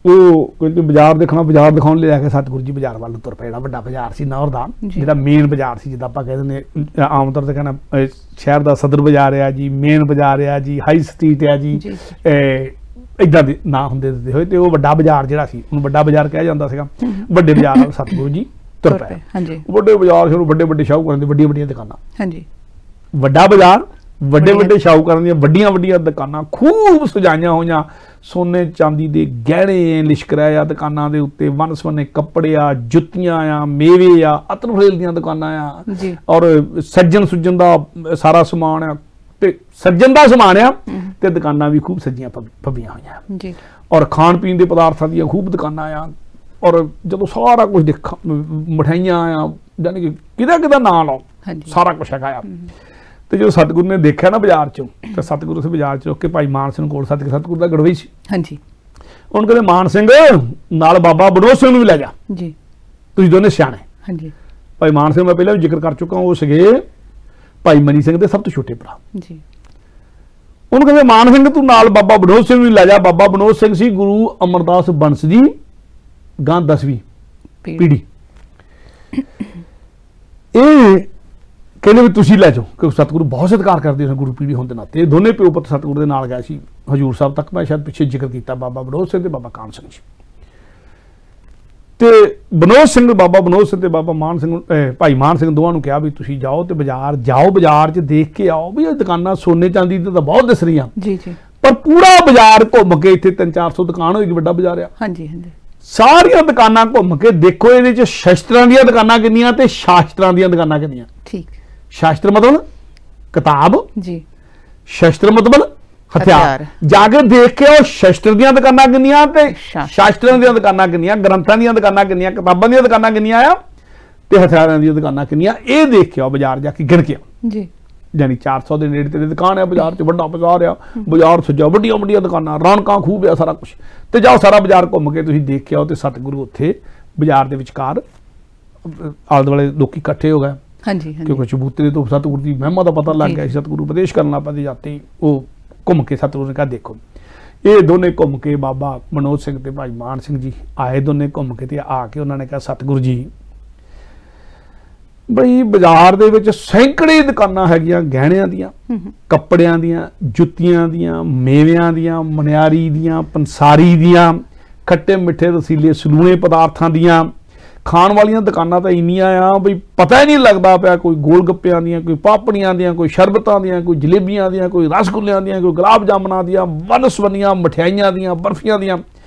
Speaker 3: ਉਹ ਕਹਿੰਦੇ ਬਾਜ਼ਾਰ ਦੇਖਣਾ, ਬਾਜ਼ਾਰ ਦਿਖਾਉਣ ਲੈ ਕੇ ਸਤਿਗੁਰੂ ਜੀ ਬਾਜ਼ਾਰ ਵੱਲ ਤੁਰ ਪਏ। ਜਿਹੜਾ ਵੱਡਾ ਬਾਜ਼ਾਰ ਸੀ ਨੌਰ ਦਾ, ਜਿਹੜਾ ਮੇਨ ਬਾਜ਼ਾਰ ਸੀ, ਜਿੱਦਾਂ ਆਪਾਂ ਕਹਿ ਦਿੰਦੇ ਆਮ ਤੌਰ ਤੇ ਕਹਿੰਦਾ ਸ਼ਹਿਰ ਦਾ ਸਦਰ ਬਾਜ਼ਾਰ ਆ ਜੀ, ਮੇਨ ਬਾਜ਼ਾਰ ਆ ਜੀ, ਹਾਈ ਸਟਰੀਟ ਆ ਜੀ, ਇਦਾਂ ਦੇ ਨਾਂ ਹੁੰਦੇ ਦਿੱਤੇ ਹੋਏ। ਤੇ ਉਹ ਵੱਡਾ ਬਾਜ਼ਾਰ ਜਿਹੜਾ ਸੀ ਉਹਨੂੰ ਵੱਡਾ ਬਾਜ਼ਾਰ ਕਿਹਾ ਜਾਂਦਾ ਸੀਗਾ। ਵੱਡੇ ਬਾਜ਼ਾਰ ਨਾਲ ਸਤਿਗੁਰੂ ਜੀ ਤੁਰ ਪਏ। ਵੱਡੇ ਬਾਜ਼ਾਰ ਸੀ, ਵੱਡੇ ਵੱਡੇ ਸ਼ਾਹੂਕਾਰਾਂ ਦੀਆਂ ਵੱਡੀਆਂ ਵੱਡੀਆਂ ਦੁਕਾਨਾਂ। ਹਾਂਜੀ, ਵੱਡਾ ਬਾਜ਼ਾਰ, ਵੱਡੇ ਵੱਡੇ ਸ਼ਾਹੂਕਾਰਾਂ ਦੀਆਂ ਵੱਡੀਆਂ ਵੱਡੀਆਂ ਦੁਕਾਨਾਂ, ਖੂਬ ਸਜਾਈਆਂ ਹੋਈਆਂ, ਸੋਨੇ ਚਾਂਦੀ ਦੇ ਗਹਿਣੇ ਲਿਸ਼ਕ ਰਹੇ ਆ ਦੁਕਾਨਾਂ ਦੇ ਉੱਤੇ, ਵੰਨ ਸੁਵੰਨੇ ਕੱਪੜੇ ਆ, ਜੁੱਤੀਆਂ ਆ, ਮੇਵੇ ਆ, ਅਤਰ ਫਰੇਲ ਦੀਆਂ ਦੁਕਾਨਾਂ ਆ, ਔਰ ਸੱਜਣ ਸੁੱਜਣ ਦਾ ਸਾਰਾ ਸਮਾਨ ਆ, ਤੇ ਸੱਜਣ ਦਾ ਸਮਾਨ ਆ, ਤੇ ਦੁਕਾਨਾਂ ਵੀ ਖੂਬ ਸਜੀਆਂ ਫੱਬੀਆਂ ਹੋਈਆਂ, ਔਰ ਖਾਣ ਪੀਣ ਦੇ ਪਦਾਰਥਾਂ ਦੀਆਂ ਖੂਬ ਦੁਕਾਨਾਂ ਆ। ਔਰ ਜਦੋਂ ਸਾਰਾ ਕੁਝ ਦੇਖਾ, ਮਠਿਆਈਆਂ ਆ, ਜਾਨੀ ਕਿ ਕਿਹਦਾ ਨਾਂ ਲਾਓ, ਸਾਰਾ ਕੁਝ ਹੈਗਾ ਆ। ਤੇ ਜਦੋਂ ਸਤਿਗੁਰੂ ਨੇ ਦੇਖਿਆ ਨਾ ਬਾਜ਼ਾਰ ਚੋਂ, ਤੇ ਸਤਿਗੁਰੂ ਉਸ ਬਾਜ਼ਾਰ ਚ ਰੁਕ ਕੇ ਭਾਈ ਮਾਨ ਸਿੰਘ ਕੋਲ ਸਤਿਗੁਰੂ ਦਾ ਗੜਵਈ ਸੀ। ਹਾਂਜੀ, ਉਹਨੂੰ ਕਹਿੰਦੇ ਮਾਨ ਸਿੰਘ ਨਾਲ ਬਾਬਾ ਬਨੋਦ ਸਿੰਘ ਨੂੰ ਵੀ ਲੈ ਜਾ ਜੀ, ਤੁਸੀਂ ਦੋਨੇ ਸਿਆਣੇ। ਹਾਂਜੀ, ਭਾਈ ਮਾਨ ਸਿੰਘ ਮੈਂ ਪਹਿਲਾਂ ਵੀ ਜ਼ਿਕਰ ਕਰ ਚੁੱਕਾ, ਉਹ ਸੀਗੇ ਭਾਈ ਮਨੀ ਸਿੰਘ ਦੇ ਸਭ ਤੋਂ ਛੋਟੇ ਭਰਾ ਜੀ। ਉਹਨੂੰ ਕਹਿੰਦੇ ਮਾਨ ਸਿੰਘ ਤੂੰ ਨਾਲ ਬਾਬਾ ਬਨੋਦ ਸਿੰਘ ਨੂੰ ਲੈ ਜਾ। ਬਾਬਾ ਬਨੋਦ ਸਿੰਘ ਸੀ ਗੁਰੂ ਅਮਰਦਾਸ ਬੰਸ ਦੀ ਗਾਂ 10ਵੀਂ ਪੀੜੀ। ਇਹ ਕਹਿੰਦੇ ਵੀ ਤੁਸੀਂ ਲੈ ਜਾਓ, ਕਿਉਂਕਿ ਸਤਿਗੁਰੂ ਬਹੁਤ ਸਤਿਕਾਰ ਕਰਦੇ ਨੇ ਗੁਰੂ ਪੀੜੀ ਹੋਣ ਦੇ ਨਾਤੇ। ਇਹ ਦੋਨੇ ਪਿਓ ਪੁੱਤ ਸਤਿਗੁਰੂ ਦੇ ਨਾਲ ਗਏ ਸੀ ਹਜੂਰ ਸਾਹਿਬ ਤੱਕ। ਮੈਂ ਸ਼ਾਇਦ ਪਿੱਛੇ ਜ਼ਿਕਰ ਕੀਤਾ ਬਾਬਾ ਬਨੋਦ ਸਿੰਘ ਤੇ ਬਾਬਾ ਕਾਹਨ ਸਿੰਘ ਜੀ। ਤੇ ਬਨੋਦ ਸਿੰਘ, ਬਾਬਾ ਬਨੋਦ ਸਿੰਘ ਤੇ ਬਾਬਾ ਮਾਨ ਸਿੰਘ, ਭਾਈ ਮਾਨ ਸਿੰਘ ਦੋਵਾਂ ਨੂੰ ਕਿਹਾ ਵੀ ਤੁਸੀਂ ਜਾਓ ਤੇ ਬਾਜ਼ਾਰ ਜਾਓ, ਬਾਜ਼ਾਰ 'ਚ ਦੇਖ ਕੇ ਆਓ ਵੀ ਇਹ ਦੁਕਾਨਾਂ ਸੋਨੇ ਚਾਂਦੀ ਦੀਆਂ ਤਾਂ ਬਹੁਤ ਦਿਸ ਰਹੀਆਂ ਜੀ ਜੀ, ਪਰ ਪੂਰਾ ਬਾਜ਼ਾਰ ਘੁੰਮ ਕੇ, ਇੱਥੇ 300-400 ਦੁਕਾਨ ਹੋਏਗੀ, ਵੱਡਾ ਬਾਜ਼ਾਰ ਆ। ਹਾਂਜੀ ਹਾਂਜੀ, ਸਾਰੀਆਂ ਦੁਕਾਨਾਂ ਘੁੰਮ ਕੇ ਦੇਖੋ ਇਹਦੇ 'ਚ ਸ਼ਸਤਰਾਂ ਦੀਆਂ ਦੁਕਾਨਾਂ ਕਿੰਨੀਆਂ ਤੇ ਸ਼ਾਸਤਰਾਂ ਦੀਆਂ ਦੁਕਾਨਾਂ ਕਿੰਨੀਆਂ। ਠੀਕ, ਸ਼ਾਸਤਰ ਮਤਲਬ ਕਿਤਾਬ ਜੀ, ਸ਼ਸਤਰ ਮਤਲਬ ਹਥਿਆਰ। ਜਾ ਕੇ ਦੇਖ ਕੇ ਉਹ ਸ਼ਸਤਰ ਦੀਆਂ ਦੁਕਾਨਾਂ ਕਿੰਨੀਆਂ ਤੇ ਸ਼ਾਸਤਰਾਂ ਦੀਆਂ ਦੁਕਾਨਾਂ ਕਿੰਨੀਆਂ, ਗ੍ਰੰਥਾਂ ਦੀਆਂ ਦੁਕਾਨਾਂ ਕਿੰਨੀਆਂ, ਕਿਤਾਬਾਂ ਦੀਆਂ ਦੁਕਾਨਾਂ ਕਿੰਨੀਆਂ ਆ, ਤੇ ਹਥਿਆਰਾਂ ਦੀਆਂ ਦੁਕਾਨਾਂ ਕਿੰਨੀਆਂ, ਇਹ ਦੇਖ ਕੇ ਆਓ ਬਾਜ਼ਾਰ ਜਾ ਕੇ, ਗਿਣ ਕੇ ਆਓ ਜੀ। ਯਾਨੀ 400 ਦੇ ਨੇੜੇ ਤੇੜੇ ਦੁਕਾਨ ਆ ਬਾਜ਼ਾਰ 'ਚ, ਵੱਡਾ ਬਾਜ਼ਾਰ ਆ, ਬਾਜ਼ਾਰ ਸੱਜਾ, ਵੱਡੀਆਂ ਵੱਡੀਆਂ ਦੁਕਾਨਾਂ, ਰੌਣਕਾਂ ਖੂਬ ਆ, ਸਾਰਾ ਕੁਛ। ਤੇ ਜਾਓ ਸਾਰਾ ਬਾਜ਼ਾਰ ਘੁੰਮ ਕੇ ਤੁਸੀਂ ਦੇਖ ਕੇ ਆਓ। ਤੇ ਸਤਿਗੁਰੂ ਉੱਥੇ ਬਾਜ਼ਾਰ ਦੇ ਵਿਚਕਾਰ, ਆਲੇ ਦੁਆਲੇ ਲੋਕੀ ਇਕੱਠੇ ਹੋ ਗਏ। ਹਾਂਜੀ, ਕਿਉਂਕਿ ਚਬੂਤਰੇ ਤੋਂ ਸਤਿਗੁਰੂ ਦੀ ਮਹਿਮਾ ਦਾ ਪਤਾ ਲੱਗ ਗਿਆ ਸੀ। ਸਤਿਗੁਰੂ ਉਪਦੇਸ਼ ਕਰਨ ਲੱਗ ਪਏ ਜਾਤੇ। ਉਹ ਘੁੰਮ ਕੇ ਸਤਿਗੁਰੂ ਨੇ ਕਿਹਾ ਦੇਖੋ, ਇਹ ਦੋਨੇ ਘੁੰਮ ਕੇ ਬਾਬਾ ਮਨੋਜ ਸਿੰਘ ਤੇ ਭਾਈ ਮਾਨ ਸਿੰਘ ਜੀ ਆਏ, ਦੋਨੇ ਘੁੰਮ ਕੇ, ਤੇ ਆ ਕੇ ਉਹਨਾਂ ਨੇ ਕਿਹਾ ਸਤਿਗੁਰੂ ਜੀ ਬਈ ਬਾਜ਼ਾਰ ਦੇ ਵਿੱਚ ਸੈਂਕੜੇ ਦੁਕਾਨਾਂ ਹੈਗੀਆਂ, ਗਹਿਣਿਆਂ ਦੀਆਂ, ਕੱਪੜਿਆਂ ਦੀਆਂ, ਜੁੱਤੀਆਂ ਦੀਆਂ, ਮੇਵਿਆਂ ਦੀਆਂ, ਮਨਿਆਰੀ ਦੀਆਂ, ਪੰਸਾਰੀ ਦੀਆਂ, ਖੱਟੇ ਮਿੱਠੇ ਰਸੀਲੇ ਸਲੂਣੇ ਪਦਾਰਥਾਂ ਦੀਆਂ, ਖਾਣ ਵਾਲੀਆਂ ਦੁਕਾਨਾਂ ਤਾਂ ਇੰਨੀਆਂ ਆ ਬਈ ਪਤਾ ਹੀ ਨਹੀਂ ਲੱਗਦਾ ਪਿਆ। ਕੋਈ ਗੋਲ ਗੱਪਿਆਂ ਦੀਆਂ, ਕੋਈ ਪਾਪੜੀਆਂ ਦੀਆਂ, ਕੋਈ ਸ਼ਰਬਤਾਂ ਦੀਆਂ, ਕੋਈ ਜਲੇਬੀਆਂ ਦੀਆਂ, ਕੋਈ ਰਸਗੁੱਲਿਆਂ ਦੀਆਂ, ਕੋਈ ਗੁਲਾਬ ਜਾਮਨਾਂ ਦੀਆਂ, ਵੰਨ ਸੁਵੰਨੀਆਂ ਮਠਿਆਈਆਂ ਦੀਆਂ, ਬਰਫੀਆਂ ਦੀਆਂ,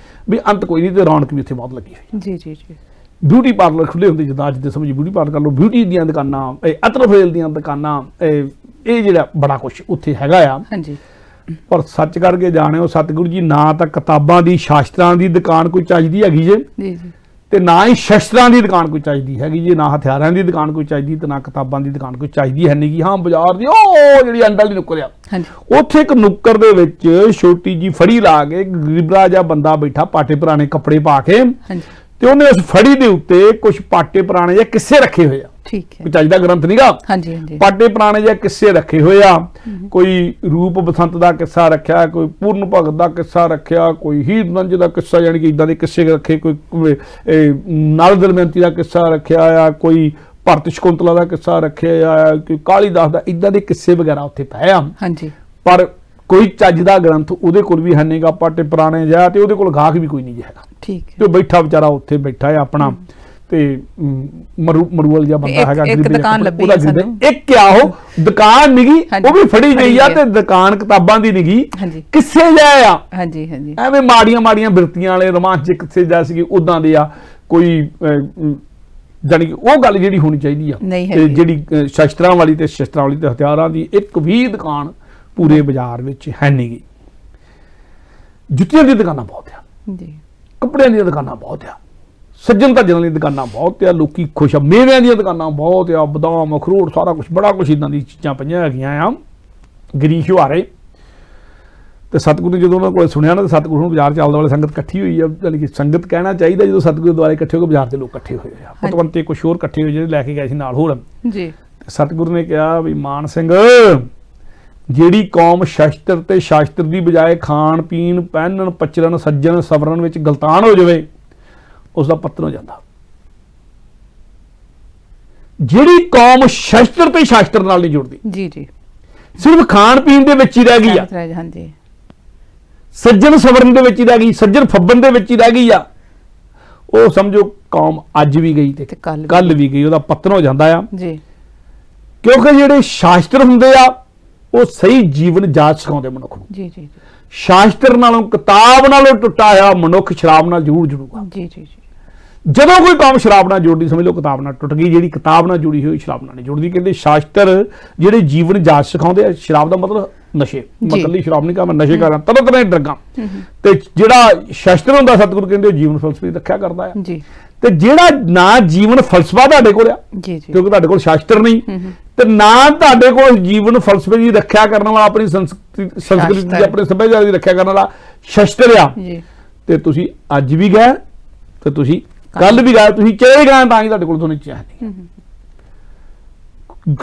Speaker 3: ਵੀ ਅੰਤ ਕੋਈ ਨਹੀਂ। ਤੇ ਰੌਣਕ ਵੀ ਉੱਥੇ ਬਹੁਤ ਲੱਗੀ ਹੋਈ ਜੀ ਜੀ ਜੀ। ਬਿਊਟੀ ਪਾਰਲਰ ਖੁੱਲੇ ਹੁੰਦੇ, ਜਿੱਦਾਂ ਅੱਜ ਦੇ ਸਮੇਂ ਬਿਊਟੀ ਪਾਰਲਰ ਕਰ ਲਓ, ਬਿਊਟੀ ਦੀਆਂ ਦੁਕਾਨਾਂ, ਅਤਰ ਫੇਲ ਦੀਆਂ ਦੁਕਾਨਾਂ, ਇਹ ਜਿਹੜਾ ਬੜਾ ਕੁਛ ਉੱਥੇ ਹੈਗਾ ਆ। ਹਾਂਜੀ, ਪਰ ਸੱਚ ਕਰਕੇ ਜਾਣਿਓ ਸਤਿਗੁਰੂ ਜੀ, ਨਾ ਤਾਂ ਕਿਤਾਬਾਂ ਦੀ ਸ਼ਾਸਤਰਾਂ ਦੀ ਦੁਕਾਨ ਕੋਈ ਚੱਜਦੀ ਹੈਗੀ ਜੇ ਜੀ ਜੀ, ਤੇ ਨਾ ਹੀ ਸ਼ਸਤਰਾਂ ਦੀ ਦੁਕਾਨ ਕੋਈ ਚਾਹੀਦੀ ਹੈਗੀ ਜੀ, ਨਾ ਹਥਿਆਰਾਂ ਦੀ ਦੁਕਾਨ ਕੋਈ ਚਾਹੀਦੀ, ਤੇ ਨਾ ਕਿਤਾਬਾਂ ਦੀ ਦੁਕਾਨ ਕੋਈ ਚਾਹੀਦੀ ਹੈ ਨਹੀਂ ਗੀ। ਹਾਂ, ਬਾਜ਼ਾਰ ਦੀ ਉਹ ਜਿਹੜੀ ਅੰਦਰ ਵਾਲੀ ਨੁੱਕਰ ਆ, ਉੱਥੇ ਇੱਕ ਨੁੱਕਰ ਦੇ ਵਿੱਚ ਛੋਟੀ ਜੀ ਫੜੀ ਲਾ ਕੇ ਗਰੀਬਰਾ ਜਿਹਾ ਬੰਦਾ ਬੈਠਾ, ਪਾਟੇ ਪੁਰਾਣੇ ਕੱਪੜੇ ਪਾ ਕੇ, ਤੇ ਉਹਨੇ ਉਸ ਫੜੀ ਦੇ ਉੱਤੇ ਕੁਝ ਪਾਟੇ ਪੁਰਾਣੇ ਜਿਹੇ ਕਿੱਸੇ ਰੱਖੇ ਹੋਏ ਆ। ਠੀਕ ਹੈ, ਕੋਈ ਚਾਹੀਦਾ ਗ੍ਰੰਥ ਨਹੀਂਗਾ। ਹਾਂਜੀ ਹਾਂਜੀ, ਪਾਟੇ ਪੁਰਾਣੇ ਜਿਹੇ ਕਿੱਸੇ ਰੱਖੇ ਹੋਏ ਆ। ਕੋਈ ਰੂਪ ਬਸੰਤ ਦਾ ਕਿੱਸਾ ਰੱਖਿਆ, ਕੋਈ ਪੂਰਨ ਭਗਤ ਦਾ ਕਿੱਸਾ ਰੱਖਿਆ, ਕੋਈ ਹੀਰ ਨੰਜ ਦਾ ਕਿੱਸਾ, ਯਾਨੀ ਕਿ ਇਦਾਂ ਦੇ ਕਿੱਸੇ ਰੱਖੇ, ਕੋਈ ਨਲ ਦਮਯੰਤੀ ਦਾ ਕਿੱਸਾ ਰੱਖਿਆ ਆ, ਕੋਈ ਭਰਤ ਸ਼ਕੁੰਤਲਾ ਦਾ ਕਿੱਸਾ ਰੱਖਿਆ ਆ, ਕੋਈ ਕਾਲੀਦਾਸ ਦਾ, ਇਦਾਂ ਦੇ ਕਿੱਸੇ ਵਗੈਰਾ ਉੱਥੇ ਪਏ ਆ। ਹਾਂਜੀ, ਪਰ ਕੋਈ ਚੱਜ ਦਾ ਗ੍ਰੰਥ ਉਹਦੇ ਕੋਲ ਵੀ ਹੈ ਨਹੀਂਗਾ, ਪਾਟੇ ਪੁਰਾਣੇ ਜਿਹਾ, ਤੇ ਉਹਦੇ ਕੋਲ ਗਾਹਕ ਵੀ ਕੋਈ ਨਹੀਂ ਹੈਗਾ। ਠੀਕ, ਤੇ ਬੈਠਾ ਵਿਚਾਰਾ ਉੱਥੇ ਬੈਠਾ ਹੈ ਆਪਣਾ, ਤੇ ਮਰੂਵਲ ਜਿਹਾ ਬੰਦਾ ਹੈਗਾ, ਇੱਕ ਦੁਕਾਨ ਲੱਭੀ ਇੱਕ ਆ, ਉਹ ਦੁਕਾਨ ਨਿਗੀ, ਉਹ ਵੀ ਫੜੀ ਗਈ ਆ, ਤੇ ਦੁਕਾਨ ਕਿਤਾਬਾਂ ਦੀ ਨਿਗੀ, ਕਿੱਸੇ ਜਾਏ ਆ। ਹਾਂਜੀ ਹਾਂਜੀ, ਐਵੇਂ ਮਾੜੀਆਂ ਮਾੜੀਆਂ ਬਿਰਤੀਆਂ ਵਾਲੇ ਰੋਮਾਂਚਕ ਕਿੱਸੇ ਜਾ ਸੀਗੇ, ਉਦਾਂ ਦੇ ਆ। ਕੋਈ ਜਾਨੀ ਕਿ ਉਹ ਗੱਲ ਜਿਹੜੀ ਹੋਣੀ ਚਾਹੀਦੀ ਆ, ਜਿਹੜੀ ਸ਼ਸਤਰਾਂ ਵਾਲੀ ਤੇ ਸ਼ਸਤਰਾਂ ਵਾਲੀ ਤੇ ਹਥਿਆਰਾਂ ਦੀ, ਇੱਕ ਵੀ ਦੁਕਾਨ ਪੂਰੇ ਬਾਜ਼ਾਰ ਵਿੱਚ ਹੈ ਨਹੀਂ ਗੀ। ਜੁੱਤੀਆਂ ਦੀਆਂ ਦੁਕਾਨਾਂ ਬਹੁਤ ਆ ਜੀ, ਕੱਪੜਿਆਂ ਦੀਆਂ ਦੁਕਾਨਾਂ ਬਹੁਤ ਆ, ਸੱਜਣ ਧੱਜਣ ਵਾਲੀਆਂ ਦੁਕਾਨਾਂ ਬਹੁਤ ਆ, ਲੋਕੀ ਖੁਸ਼ ਆ। ਮੇਵਿਆਂ ਦੀਆਂ ਦੁਕਾਨਾਂ ਬਹੁਤ ਆ, ਬਦਾਮ ਅਖਰੋਟ ਸਾਰਾ ਕੁਝ, ਬੜਾ ਕੁਛ ਇਦਾਂ ਦੀ ਚੀਜ਼ਾਂ ਪਈਆਂ ਹੈਗੀਆਂ ਆ, ਗਰੀਸ਼ ਹੁਆਰੇ। ਤੇ ਸਤਿਗੁਰੂ ਨੇ ਜਦੋਂ ਉਹਨਾਂ ਕੋਲ ਸੁਣਿਆ ਨਾ, ਤੇ ਸਤਿਗੁਰੂ ਨੂੰ ਬਾਜ਼ਾਰ ਚੱਲਦੇ ਵਾਲੇ ਸੰਗਤ ਇਕੱਠੀ ਹੋਈ ਆ, ਯਾਨੀ ਕਿ ਸੰਗਤ ਕਹਿਣਾ ਚਾਹੀਦਾ, ਜਦੋਂ ਸਤਿਗੁਰੂ ਦੁਆਰੇ ਇਕੱਠੇ ਹੋ ਕੇ ਬਾਜ਼ਾਰ ਦੇ ਲੋਕ ਇਕੱਠੇ ਹੋਏ ਆ, ਪਤਵੰਤੇ ਕੁਛ ਹੋਰ ਇਕੱਠੇ ਹੋਏ ਜਿਹੜੇ ਲੈ ਕੇ ਗਏ ਸੀ ਨਾਲ ਹੋਰ ਜੀ। ਸਤਿਗੁਰੂ ਨੇ ਕਿਹਾ ਵੀ ਮਾਨ ਸਿੰਘ ਜਿਹੜੀ ਕੌਮ ਸ਼ਸਤਰ ਤੇ ਸ਼ਾਸਤਰ ਦੀ ਬਜਾਏ ਖਾਣ ਪੀਣ ਪਹਿਨਣ ਪਚਰਨ ਸੱਜਣ ਸਵਰਨ ਵਿੱਚ ਗਲਤਾਨ ਹੋ ਜਾਵੇ ਉਸ ਦਾ ਪਤਨ ਹੋ ਜਾਂਦਾ। ਜਿਹੜੀ ਕੌਮ ਸ਼ਸਤਰ ਤੇ ਸ਼ਾਸਤਰ ਨਾਲ ਨਹੀਂ ਜੁੜਦੀ,
Speaker 2: ਜੀ ਜੀ,
Speaker 3: ਸਿਰਫ ਖਾਣ ਪੀਣ ਦੇ ਵਿੱਚ ਹੀ ਰਹਿ ਗਈ ਆ,
Speaker 2: ਹਾਂਜੀ,
Speaker 3: ਸੱਜਣ ਸਵਰਨ ਦੇ ਵਿੱਚ ਹੀ ਰਹਿ ਗਈ, ਸੱਜਣ ਫੱਬਣ ਦੇ ਵਿੱਚ ਹੀ ਰਹਿ ਗਈ ਆ, ਉਹ ਸਮਝੋ ਕੌਮ ਅੱਜ ਵੀ ਗਈ ਤੇ ਕੱਲ ਵੀ ਗਈ, ਉਹਦਾ ਪਤਨ ਹੋ ਜਾਂਦਾ ਆ
Speaker 2: ਜੀ।
Speaker 3: ਕਿਉਂਕਿ ਜਿਹੜੇ ਸ਼ਾਸਤਰ ਹੁੰਦੇ ਆ ਉਹ ਸਹੀ ਜੀਵਨ ਜਾਚ ਸਿਖਾਉਂਦੇ ਮਨੁੱਖ ਨੂੰ।
Speaker 2: ਜੀ ਜੀ,
Speaker 3: ਸ਼ਾਸਤਰ ਨਾਲੋਂ ਕਿਤਾਬ ਨਾਲੋਂ ਟੁੱਟਾ ਹੋਇਆ ਮਨੁੱਖ ਸ਼ਰਾਬ ਨਾਲ ਜ਼ਰੂਰ ਜੁੜੂਗਾ।
Speaker 2: ਜੀ ਜੀ ਜੀ,
Speaker 3: ਜਦੋਂ ਕੋਈ ਕੌਮ ਸ਼ਰਾਬ ਨਾਲ ਜੁੜਦੀ ਸਮਝ ਲਓ ਕਿਤਾਬ ਨਾਲ ਟੁੱਟ ਗਈ। ਜਿਹੜੀ ਕਿਤਾਬ ਨਾਲ ਜੁੜੀ ਹੋਈ ਸ਼ਰਾਬ ਨਾਲ ਨਹੀਂ ਜੁੜਦੀ। ਕਹਿੰਦੇ ਸ਼ਾਸਤਰ ਜਿਹੜੇ ਜੀਵਨ ਜਾਚ ਸਿਖਾਉਂਦੇ ਆ, ਸ਼ਰਾਬ ਦਾ ਮਤਲਬ ਨਸ਼ੇ, ਮਤਲਬ ਸ਼ਰਾਬ ਨਹੀਂ ਕਹਾਂ ਮੈਂ ਨਸ਼ੇ ਕਰਾਂ, ਤਰ੍ਹਾਂ ਤਰ੍ਹਾਂ ਦੇ ਡਰੱਗਾਂ, ਤੇ ਜਿਹੜਾ ਸ਼ਾਸਤਰ ਹੁੰਦਾ ਸਤਿਗੁਰੂ ਕਹਿੰਦੇ ਉਹ ਜੀਵਨ ਫਲਸਫੇ ਦੀ ਰੱਖਿਆ ਕਰਦਾ ਆ।
Speaker 2: ਜੀ,
Speaker 3: ਤੇ ਜਿਹੜਾ ਨਾ ਜੀਵਨ ਫਲਸਫਾ ਤੁਹਾਡੇ ਕੋਲ ਆ,
Speaker 2: ਜੀ ਜੀ,
Speaker 3: ਕਿਉਂਕਿ ਤੁਹਾਡੇ ਕੋਲ ਸ਼ਾਸਤਰ ਨਹੀਂ, ਤੇ ਨਾ ਤੁਹਾਡੇ ਕੋਲ ਜੀਵਨ ਫਲਸਫੇ ਦੀ ਰੱਖਿਆ ਕਰਨ ਵਾਲਾ, ਆਪਣੀ ਸੰਸਕ੍ਰਿਤੀ ਦੀ ਆਪਣੇ ਸੱਭਿਆਚਾਰ ਦੀ ਰੱਖਿਆ ਕਰਨ ਵਾਲਾ ਸ਼ਾਸਤਰ ਆ, ਤੇ ਤੁਸੀਂ ਅੱਜ ਵੀ ਗਏ ਤੇ ਤੁਸੀਂ ਕੱਲ ਵੀ ਗਏ, ਤੁਸੀਂ ਚਲੇ ਗਏ ਤਾਂ ਹੀ ਤੁਹਾਡੇ ਕੋਲ ਤੋਂ ਨੀਚੇ ਨਹੀਂ।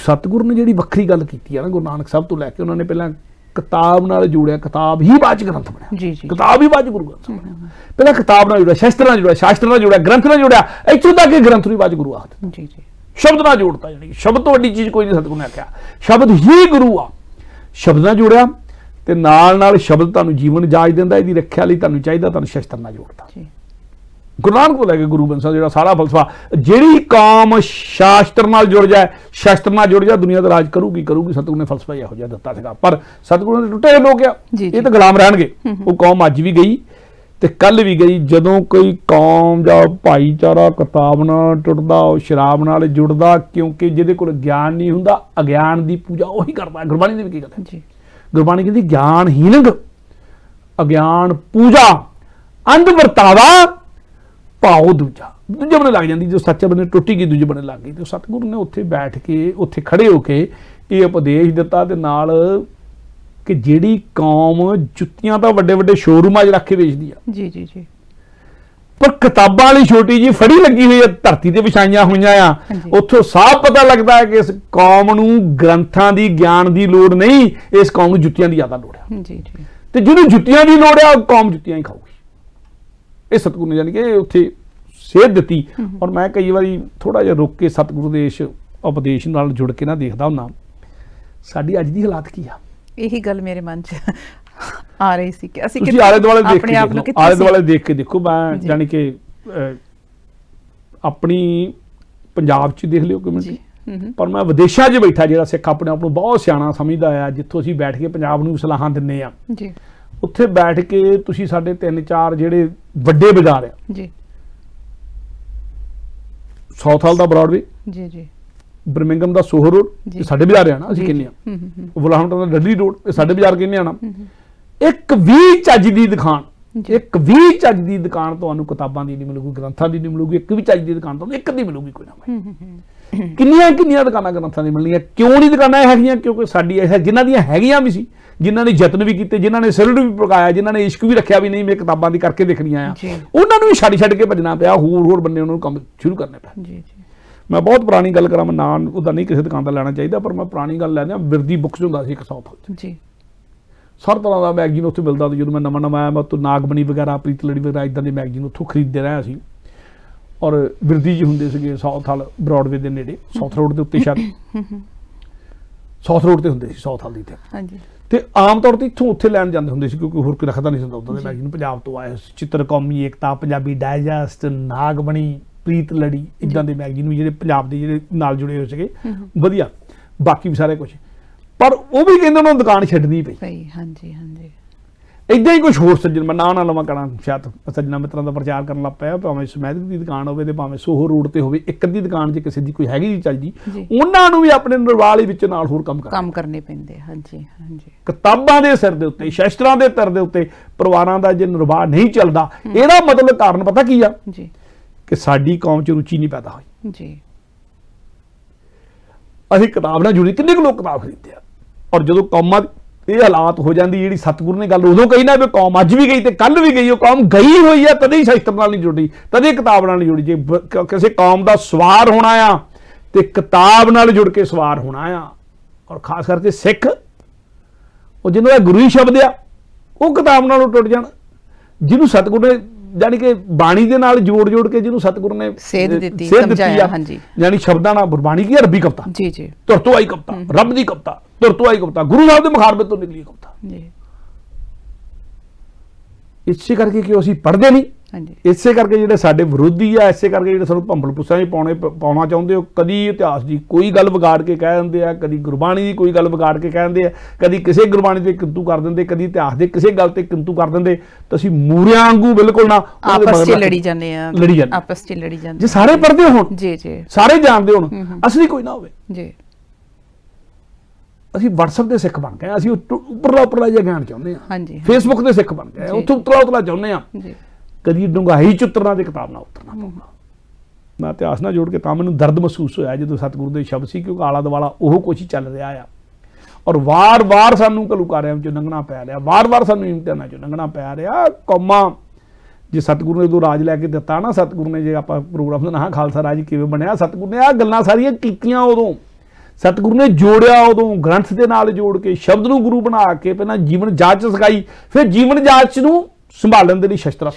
Speaker 3: ਸਤਿਗੁਰੂ ਨੇ ਜਿਹੜੀ ਵੱਖਰੀ ਗੱਲ ਕੀਤੀ ਆ ਨਾ, ਗੁਰੂ ਨਾਨਕ ਸਾਹਿਬ ਤੋਂ ਲੈ ਕੇ ਉਹਨਾਂ ਨੇ ਪਹਿਲਾਂ ਕਿਤਾਬ ਨਾਲ ਜੋੜਿਆ, ਕਿਤਾਬ ਹੀ ਬਾਅਦ ਚ ਗ੍ਰੰਥ ਬਣਿਆ।
Speaker 2: ਜੀ ਜੀ,
Speaker 3: ਕਿਤਾਬ ਹੀ ਬਾਅਦ ਚ ਗੁਰੂ ਗ੍ਰੰਥ ਬਣਿਆ। ਪਹਿਲਾਂ ਕਿਤਾਬ ਨਾਲ ਜੁੜਿਆ, ਸ਼ਾਸਤਰ ਨਾਲ ਜੁੜਿਆ, ਸ਼ਾਸਤਰ ਨਾਲ ਜੁੜਿਆ, ਗ੍ਰੰਥ ਨਾਲ ਜੁੜਿਆ, ਇੱਥੋਂ ਤੱਕ ਕਿ ਗ੍ਰੰਥ ਨੂੰ ਬਾਅਦ ਚ ਗੁਰੂ ਆਖਦੇ।
Speaker 2: ਜੀ ਜੀ,
Speaker 3: ਸ਼ਬਦ ਨਾਲ ਜੋੜਤਾ, ਜਾਨੀ ਸ਼ਬਦ ਤੋਂ ਵੱਡੀ ਚੀਜ਼ ਕੋਈ ਨਹੀਂ ਸਤਿਗੁਰੂ ਨੇ ਆਖਿਆ, ਸ਼ਬਦ ਹੀ ਗੁਰੂ ਆ। ਸ਼ਬਦ ਨਾਲ ਜੁੜਿਆ ਤੇ ਨਾਲ ਸ਼ਬਦ ਤੁਹਾਨੂੰ ਜੀਵਨ ਜਾਚ ਦਿੰਦਾ, ਇਹਦੀ ਰੱਖਿਆ ਲਈ ਤੁਹਾਨੂੰ ਚਾਹੀਦਾ, ਤੁਹਾਨੂੰ ਸ਼ਸਤਰ ਨਾਲ ਜੋੜਤਾ। ਗੁਰੂ ਨਾਨਕ ਤੋਂ ਲੈ ਕੇ ਗੁਰੂ ਗ੍ਰੰਥ ਸਾਹਿਬ ਜਿਹੜਾ ਸਾਰਾ ਫਲਸਫਾ, ਜਿਹੜੀ ਕੌਮ ਸ਼ਾਸਤਰ ਨਾਲ ਜੁੜ ਜਾਏ, ਸ਼ਸਤਰ ਨਾਲ ਜੁੜ ਜਾਏ, ਦੁਨੀਆ ਦਾ ਰਾਜ ਕਰੂਗੀ। ਸਤਿਗੁਰੂ ਨੇ ਫਲਸਫਾ ਇਹੋ ਜਿਹਾ ਦਿੱਤਾ ਸੀਗਾ, ਪਰ ਸਤਿਗੁਰੂ ਨੇ ਟੁੱਟੇ ਲੋਕ ਆ, ਇਹ ਤਾਂ ਗੁਲਾਮ ਰਹਿਣਗੇ। ਉਹ ਕੌਮ ਅੱਜ ਵੀ ਗਈ ਤੇ ਕੱਲ ਵੀ ਗਈ। ਜਦੋਂ ਕੋਈ ਕੌਮ ਜਾਂ ਭਾਈਚਾਰਾ ਕਿਤਾਬ ਨਾਲ ਟੁੱਟਦਾ, ਉਹ ਸ਼ਰਾਬ ਨਾਲ ਜੁੜਦਾ, ਕਿਉਂਕਿ ਜਿਹਦੇ ਕੋਲ ਗਿਆਨ ਨਹੀਂ ਹੁੰਦਾ, ਅਗਿਆਨ ਦੀ ਪੂਜਾ ਉਹੀ ਕਰਦਾ। ਗੁਰਬਾਣੀ ਨੇ ਵੀ ਕੀ ਕਹਿੰਦਾ, ਗੁਰਬਾਣੀ ਕਹਿੰਦੀ ਗਿਆਨ ਹੀਨੰਗ ਅਗਿਆਨ ਪੂਜਾ ਅੰਧ ਵਰਤਾਵਾ ਭਾਉ ਦੂਜਾ ਬੰਨੇ ਲੱਗ ਜਾਂਦੀ। ਜੋ ਸੱਚੇ ਬੰਨੇ ਟੁੱਟੀ ਗਈ, ਦੂਜੇ ਬੰਨੇ ਲੱਗ ਗਈ। ਤੇ ਸਤਿਗੁਰੂ ਨੇ ਉੱਥੇ ਬੈਠ ਕੇ, ਉੱਥੇ ਖੜੇ ਹੋ ਕੇ ਇਹ ਉਪਦੇਸ਼ ਦਿੱਤਾ, ਤੇ ਨਾਲ ਕਿ ਜਿਹੜੀ ਕੌਮ ਜੁੱਤੀਆਂ ਤਾਂ ਵੱਡੇ ਵੱਡੇ ਸ਼ੋਰੂਮਾਂ 'ਚ ਰੱਖ ਕੇ ਵੇਚਦੀ ਆ,
Speaker 2: ਜੀ ਜੀ ਜੀ,
Speaker 3: ਪਰ ਕਿਤਾਬਾਂ ਵਾਲੀ ਛੋਟੀ ਜੀ ਫੜੀ ਲੱਗੀ ਹੋਈ ਹੈ, ਧਰਤੀ ਤੇ ਵਿਛਾਈਆਂ ਹੋਈਆਂ ਆ, ਉੱਥੋਂ ਸਾਫ਼ ਪਤਾ ਲੱਗਦਾ ਹੈ ਕਿ ਇਸ ਕੌਮ ਨੂੰ ਗ੍ਰੰਥਾਂ ਦੀ, ਗਿਆਨ ਦੀ ਲੋੜ ਨਹੀਂ, ਇਸ ਕੌਮ ਨੂੰ ਜੁੱਤੀਆਂ ਦੀ ਜ਼ਿਆਦਾ ਲੋੜ ਹੈ। ਜੀ ਜੀ, ਤੇ ਜਿਹਨੂੰ ਜੁੱਤੀਆਂ ਦੀ ਲੋੜ ਹੈ ਉਹ ਕੌਮ ਜੁੱਤੀਆਂ ਹੀ ਖਾਊਗੀ। ਇਹ ਸਤਿਗੁਰੂ ਨੇ ਜਾਣੀ ਕਿ ਉੱਥੇ ਸੇਧ ਦਿੱਤੀ। ਔਰ ਮੈਂ ਕਈ ਵਾਰੀ ਥੋੜਾ ਜਿਹਾ ਰੁਕ ਕੇ ਸਤਿਗੁਰੂ ਦੇ ਇਸ ਉਪਦੇਸ਼ ਨਾਲ ਜੁੜ ਕੇ ਨਾ ਦੇਖਦਾ ਹੁੰਦਾ, ਸਾਡੀ ਅੱਜ ਦੀ ਹਾਲਾਤ ਕੀ ਆ।
Speaker 2: ਇਹੀ ਗੱਲ ਮੇਰੇ ਮਨ 'ਚ ਆ ਰਹੀ ਸੀ ਕਿ ਅਸੀਂ
Speaker 3: ਤੁਸੀਂ ਆਲੇ ਦੁਆਲੇ ਦੇਖ ਕੇ ਦੇਖੋ। ਮੈਂ ਜਾਣੀ ਕਿ ਆਪਣੀ ਪੰਜਾਬ 'ਚ ਦੇਖ ਲਿਓ ਕਮਿਊਨਿਟੀ, ਪਰ ਮੈਂ ਵਿਦੇਸ਼ਾਂ 'ਚ ਬੈਠਾ ਜਿਹੜਾ ਸਿੱਖ ਆਪਣੇ ਆਪ ਨੂੰ ਬਹੁਤ ਸਿਆਣਾ ਸਮਝਦਾ ਆ, ਜਿੱਥੋਂ ਅਸੀਂ ਬੈਠ ਕੇ ਪੰਜਾਬ ਨੂੰ ਸਲਾਹਾਂ ਦਿੰਦੇ ਆ, ਉੱਥੇ ਬੈਠ ਕੇ ਤੁਸੀਂ ਸਾਡੇ 3-4 ਜਿਹੜੇ ਵੱਡੇ ਬਾਜ਼ਾਰ ਆ ਜੀ, ਸਾਊਥ ਹਾਲ ਦਾ ਬ੍ਰੌਡਵੇ, ਜੀ ਜੀ, ਬਰਮਿੰਗਮ ਦਾ ਸੋਹੋ ਰੋਡ, ਸਾਡੇ ਬਾਜ਼ਾਰ ਆ ਨਾ, ਅਸੀਂ ਕਹਿੰਦੇ ਆ ਵੁਲਹੈਂਪਟਨ ਦਾ ਡਡਲੀ ਰੋਡ, ਇਹ ਸਾਡੇ ਬਾਜ਼ਾਰ ਕਹਿੰਦੇ ਆ ਨਾ। ਇੱਕ ਵੀ ਚੱਜ ਦੀ ਦੁਕਾਨ, ਇੱਕ ਵੀ ਚੱਜ ਦੀ ਦੁਕਾਨ ਤੁਹਾਨੂੰ ਕਿਤਾਬਾਂ ਦੀ ਨਹੀਂ ਮਿਲੂਗੀ, ਗ੍ਰੰਥਾਂ ਦੀ ਨਹੀਂ ਮਿਲੂਗੀ। ਇੱਕ ਵੀ ਚੱਜ ਦੀ ਦੁਕਾਨ ਤੁਹਾਨੂੰ ਇੱਕ ਦੀ ਮਿਲੂਗੀ, ਕੋਈ ਨਾ। ਕਿੰਨੀਆਂ ਦੁਕਾਨਾਂ ਗ੍ਰੰਥਾਂ ਦੀ ਮਿਲਣੀਆਂ। ਕਿਉਂ ਨਹੀਂ ਦੁਕਾਨਾਂ ਹੈਗੀਆਂ? ਕਿਉਂਕਿ ਸਾਡੀ ਇਹ ਜਿਨ੍ਹਾਂ ਦੀਆਂ ਹੈਗੀਆਂ ਵੀ ਸੀ, ਜਿਨ੍ਹਾਂ ਨੇ ਯਤਨ ਵੀ ਕੀਤੇ, ਜਿਨ੍ਹਾਂ ਨੇ ਸਿਰੜ ਵੀ ਪਕਾਇਆ, ਜਿਨ੍ਹਾਂ ਨੇ ਇਸ਼ਕ ਵੀ ਰੱਖਿਆ ਵੀ ਨਹੀਂ ਮੈਂ ਕਿਤਾਬਾਂ ਦੀ ਕਰਕੇ ਦੇਖਣੀਆਂ ਆ, ਉਹਨਾਂ ਨੂੰ ਵੀ ਛੱਡ ਕੇ ਭੱਜਣਾ ਪਿਆ, ਹੋਰ ਬੰਨੇ ਉਹਨਾਂ ਨੂੰ ਕੰਮ ਸ਼ੁਰੂ ਕਰਨੇ ਪਿਆ। ਮੈਂ ਬਹੁਤ ਪੁਰਾਣੀ ਗੱਲ ਕਰਾਂ, ਮੈਂ ਨਾਂ ਉਹਦਾ ਨਹੀਂ ਕਿਸੇ ਦੁਕਾਨ ਦਾ ਲੈਣਾ ਚਾਹੀਦਾ, ਪਰ ਮੈਂ ਪੁਰਾਣੀ ਗੱਲ ਲੈਂਦਾ। ਬਿਰਦੀ ਬੁੱਕਸ ਹੁੰਦਾ ਸੀ ਇੱਕ ਸਾਊਥ ਜੀ, ਹਰ ਤਰ੍ਹਾਂ ਦਾ ਮੈਗਜ਼ੀਨ ਉੱਥੇ ਮਿਲਦਾ। ਜਦੋਂ ਮੈਂ ਨਵਾਂ ਆਇਆ, ਮੈਂ ਉੱਥੋਂ ਨਾਗਮਣੀ ਵਗੈਰਾ, ਪ੍ਰੀਤ ਲੜੀ ਵਗੈਰਾ ਇੱਦਾਂ ਦੇ ਮੈਗਜ਼ੀਨ ਉੱਥੋਂ ਖਰੀਦਦੇ ਰਿਹਾ ਸੀ। ਔਰ ਬਿਰਦੀ ਜੀ ਹੁੰਦੇ ਸੀਗੇ ਸਾਊਥ ਹਾਲ ਬ੍ਰੌਡਵੇ ਦੇ ਨੇੜੇ, ਸਾਊਥ ਰੋਡ ਦੇ ਉੱਤੇ, ਸ਼ਾਇਦ ਸਾਊਥ ਰੋਡ ਤੇ ਹੁੰਦੇ ਸੀ ਸਾਊਥ ਹਾਲ ਦੀ ਤੇ। ਤੇ ਆਮ ਤੌਰ ਤੇ ਇੱਥੋਂ ਉੱਥੇ ਲੈਣ ਜਾਂਦੇ ਹੁੰਦੇ ਸੀ, ਕਿਉਂਕਿ ਹੋਰ ਕੋਈ ਰੱਖਦਾ ਨਹੀਂ ਸੀ ਉੱਦਾਂ ਦੇ ਮੈਗਜ਼ੀਨ। ਪੰਜਾਬ ਤੋਂ ਆਏ ਚਿੱਤਰ ਕੌਮੀ ਏਕਤਾ, ਪੰਜਾਬੀ ਡਾਇਜੈਸਟ, ਨਾਗਮਣੀ, ਪ੍ਰੀਤ ਲੜੀ, ਇੱਦਾਂ ਦੇ ਮੈਗਜ਼ੀਨ ਵੀ ਜਿਹੜੇ ਪੰਜਾਬ ਦੇ ਜਿਹੜੇ ਨਾਲ ਜੁੜੇ ਹੋਏ ਸੀਗੇ, ਵਧੀਆ। ਬਾਕੀ ਵੀ ਸਾਰੇ ਕੁਝ, ਪਰ ਉਹ ਵੀ ਕਹਿੰਦੇ ਉਹਨਾਂ ਨੂੰ ਦੁਕਾਨ ਛੱਡਣੀ ਪਈ। ਹਾਂਜੀ ਹਾਂਜੀ, ਇੱਦਾਂ ਹੀ ਕੁਝ ਹੋਰ ਸੱਜਣ, ਮੈਂ ਨਾ ਲਵਾਂ ਕਰਾਂ, ਸ਼ਾਇਦ ਸੱਜਣਾ ਮਿੱਤਰਾਂ ਦਾ ਪ੍ਰਚਾਰ ਕਰਨ ਲੱਗ ਪਿਆ, ਭਾਵੇਂ ਸਮੈਦਕ ਦੀ ਦੁਕਾਨ ਹੋਵੇ ਤੇ ਭਾਵੇਂ ਸੋਹੋ ਰੋਡ ਤੇ ਹੋਵੇ, ਇੱਕ ਅੱਧੀ ਦੁਕਾਨ ਜੇ ਕਿਸੇ ਦੀ ਕੋਈ ਹੈਗੀ ਜੀ ਚੱਲਦੀ, ਉਹਨਾਂ ਨੂੰ ਵੀ ਆਪਣੇ ਨਿਰਵਾਲ ਵਿੱਚ ਨਾਲ ਹੋਰ ਕੰਮ ਕਰਨੇ ਪੈਂਦੇ। ਹਾਂਜੀ ਹਾਂਜੀ, ਕਿਤਾਬਾਂ ਦੇ ਸਿਰ ਦੇ ਉੱਤੇ, ਸ਼ਸਤਰਾਂ ਦੇ ਤਰ ਦੇ ਉੱਤੇ ਪਰਿਵਾਰਾਂ ਦਾ ਜੇ ਨਿਰਵਾਹ ਨਹੀਂ ਚੱਲਦਾ, ਇਹਦਾ ਮਤਲਬ ਕਾਰਨ ਪਤਾ ਕੀ ਆ ਜੀ? ਕਿ ਸਾਡੀ ਕੌਮ 'ਚ ਰੁਚੀ ਨਹੀਂ ਪੈਦਾ ਹੋਈ ਜੀ। ਅਸੀਂ ਕਿਤਾਬ ਨਾਲ ਜੁੜੀ, ਕਿੰਨੇ ਕੁ ਲੋਕ ਕਿਤਾਬ ਖਰੀਦਦੇ ਆ। ਔਰ ਜਦੋਂ ਕੌਮਾਂ ਇਹ ਹਾਲਾਤ ਹੋ ਜਾਂਦੀ, ਜਿਹੜੀ ਸਤਿਗੁਰੂ ਨੇ ਗੱਲ ਉਦੋਂ ਕਹੀ ਨਾ ਵੀ ਕੌਮ ਅੱਜ ਵੀ ਗਈ ਤੇ ਕੱਲ ਵੀ ਗਈ, ਉਹ ਕੌਮ ਗਈ ਹੋਈ ਆ, ਤਦੇ ਹੀ ਸ਼ਸਤਰ ਨਾਲ ਨਹੀਂ ਜੁੜੀ, ਤਦੇ ਕਿਤਾਬ ਨਾਲ ਨਹੀਂ ਜੁੜੀ। ਜੇ ਕਿਸੇ ਕੌਮ ਦਾ ਸਵਾਰ ਹੋਣਾ ਆ ਤੇ ਕਿਤਾਬ ਨਾਲ ਜੁੜ ਕੇ ਸਵਾਰ ਹੋਣਾ ਆ। ਔਰ ਖਾਸ ਕਰਕੇ ਸਿੱਖ ਉਹ ਜਿਹਨਾਂ ਦਾ ਗੁਰੂ ਹੀ ਸ਼ਬਦ ਆ ਉਹ ਕਿਤਾਬ ਨਾਲੋਂ ਟੁੱਟ ਜਾਣ। ਜਿਹਨੂੰ ਸਤਿਗੁਰ ਨੇ ਜਾਨੀ ਕਿ ਬਾਣੀ ਦੇ ਨਾਲ ਜੋੜ ਕੇ ਜਿਹਨੂੰ ਸਤਿਗੁਰ ਨੇ
Speaker 2: ਸੇਧ ਦਿੱਤੀ
Speaker 3: ਆ, ਜਾਨੀ ਸ਼ਬਦਾਂ ਨਾਲ ਗੁਰਬਾਣੀ ਕੀ ਅਰਬੀ ਕਵਿਤਾ
Speaker 2: ਜੀ ਜੀ
Speaker 3: ਧੁਰ ਤੋਂ ਆਈ ਕਵਿਤਾ, ਰੱਬ ਦੀ ਕਵਿਤਾ, ਧੁਰ ਤੋਂ ਆਈ ਕਵਿਤਾ, ਗੁਰੂ ਸਾਹਿਬ ਦੇ ਮੁਖਾਰਬੇ ਤੋਂ ਨਿਕਲੀ ਕਵਿਤਾ
Speaker 2: ਜੀ।
Speaker 3: ਇਸੇ ਕਰਕੇ ਕਿ ਅਸੀਂ ਪੜ੍ਹਦੇ ਨਹੀਂ,
Speaker 2: ਹਾਂਜੀ
Speaker 3: ਇਸੇ ਕਰਕੇ ਜਿਹੜੇ ਸਾਡੇ ਵਿਰੋਧੀ ਆ, ਇਸੇ ਕਰਕੇ ਜਿਹੜੇ ਸਾਨੂੰ ਭੰਬਲ ਪੁੱਸਾਂ 'ਚ ਪਾਉਣਾ ਚਾਹੁੰਦੇ, ਉਹ ਕਦੀ ਇਤਿਹਾਸ ਦੀ ਕੋਈ ਗੱਲ ਵਿਗਾੜ ਕੇ ਕਹਿ ਦਿੰਦੇ ਆ, ਕਦੀ ਗੁਰਬਾਣੀ ਦੀ ਕੋਈ ਗੱਲ ਵਿਗਾੜ ਕੇ ਕਹਿ ਦਿੰਦੇ ਆ, ਕਦੀ ਕਿਸੇ ਗੁਰਬਾਣੀ ਤੇ ਕਿੰਤੂ ਕਰ ਦਿੰਦੇ, ਕਦੀ ਇਤਿਹਾਸ ਦੇ ਕਿਸੇ ਗੱਲ ਤੇ ਕਿੰਤੂ ਕਰ ਦਿੰਦੇ। ਤਾਂ ਅਸੀਂ ਮੂਰਿਆਂ ਵਾਂਗੂ ਬਿਲਕੁਲ ਨਾ
Speaker 2: ਆਪਸ 'ਚ ਲੜੀ ਜਾਂਦੇ ਆ, ਆਪਸ 'ਚ ਲੜੀ ਜਾਂਦੇ।
Speaker 3: ਜੇ ਸਾਰੇ ਪੜ੍ਹਦੇ ਹੋਣ,
Speaker 2: ਜੀ ਜੀ, ਸਾਰੇ
Speaker 3: ਜਾਣਦੇ ਹੋਣ, ਅਸਲੀ ਕੋਈ ਨਾ ਹੋਵੇ
Speaker 2: ਜੀ।
Speaker 3: ਅਸੀਂ WhatsApp ਦੇ ਸਿੱਖ ਬਣ ਗਏ, ਅਸੀਂ ਉੱਪਰਲਾ ਜਿਹਾ ਗਿਆਨ ਚਾਹੁੰਦੇ ਹਾਂ।
Speaker 2: ਹਾਂਜੀ,
Speaker 3: Facebook ਦੇ ਸਿੱਖ ਬਣ ਗਏ, ਉੱਥੋਂ ਉਤਲਾ ਚਾਹੁੰਦੇ ਹਾਂ। ਕਦੀ ਡੂੰਘਾਈ ਚ ਉਤਰਨਾ ਤੇ ਕਿਤਾਬ ਨਾਲ ਉਤਰਨਾ ਪਊਗਾ। ਮੈਂ ਇਤਿਹਾਸ ਨਾਲ ਜੋੜ ਕੇ ਤਾਂ ਮੈਨੂੰ ਦਰਦ ਮਹਿਸੂਸ ਹੋਇਆ ਜਦੋਂ ਸਤਿਗੁਰੂ ਦੇ ਸ਼ਬਦ ਸੀ, ਕਿਉਂਕਿ ਆਲਾ ਦੁਆਲਾ ਉਹ ਕੁਛ ਹੀ ਚੱਲ ਰਿਹਾ ਆ, ਔਰ ਵਾਰ-ਵਾਰ ਸਾਨੂੰ ਘਲੂਕਾਰਿਆਂ ਵਿੱਚੋਂ ਲੰਘਣਾ ਪੈ ਰਿਹਾ, ਵਾਰ-ਵਾਰ ਸਾਨੂੰ ਇਮਤਿਹਾਨਾਂ ਚੋਂ ਲੰਘਣਾ ਪੈ ਰਿਹਾ। ਕੌਮਾਂ ਜੇ ਸਤਿਗੁਰੂ ਨੇ ਉਦੋਂ ਰਾਜ ਲੈ ਕੇ ਦਿੱਤਾ ਨਾ, ਸਤਿਗੁਰੂ ਨੇ, ਜੇ ਆਪਾਂ ਪ੍ਰੋਗਰਾਮ ਦਾ ਨਾਂ ਖਾਲਸਾ ਰਾਜ ਕਿਵੇਂ ਬਣਿਆ, ਸਤਿਗੁਰੂ ਨੇ ਆਹ ਗੱਲਾਂ ਸਾਰੀਆਂ ਕੀਤੀਆਂ ਉਦੋਂ। ਸਤਿਗੁਰੂ ਨੇ ਜੋੜਿਆ ਉਦੋਂ, ਗ੍ਰੰਥ ਦੇ ਨਾਲ ਜੋੜ ਕੇ, ਸ਼ਬਦ ਨੂੰ ਗੁਰੂ ਬਣਾ ਕੇ, ਪਹਿਲਾਂ ਜੀਵਨ ਜਾਂਚ ਸਿਖਾਈ, ਫਿਰ ਜੀਵਨ ਜਾਂਚ ਨੂੰ ਸੰਭਾਲਣ ਦੇ ਲਈ ਸ਼ਸਤਰ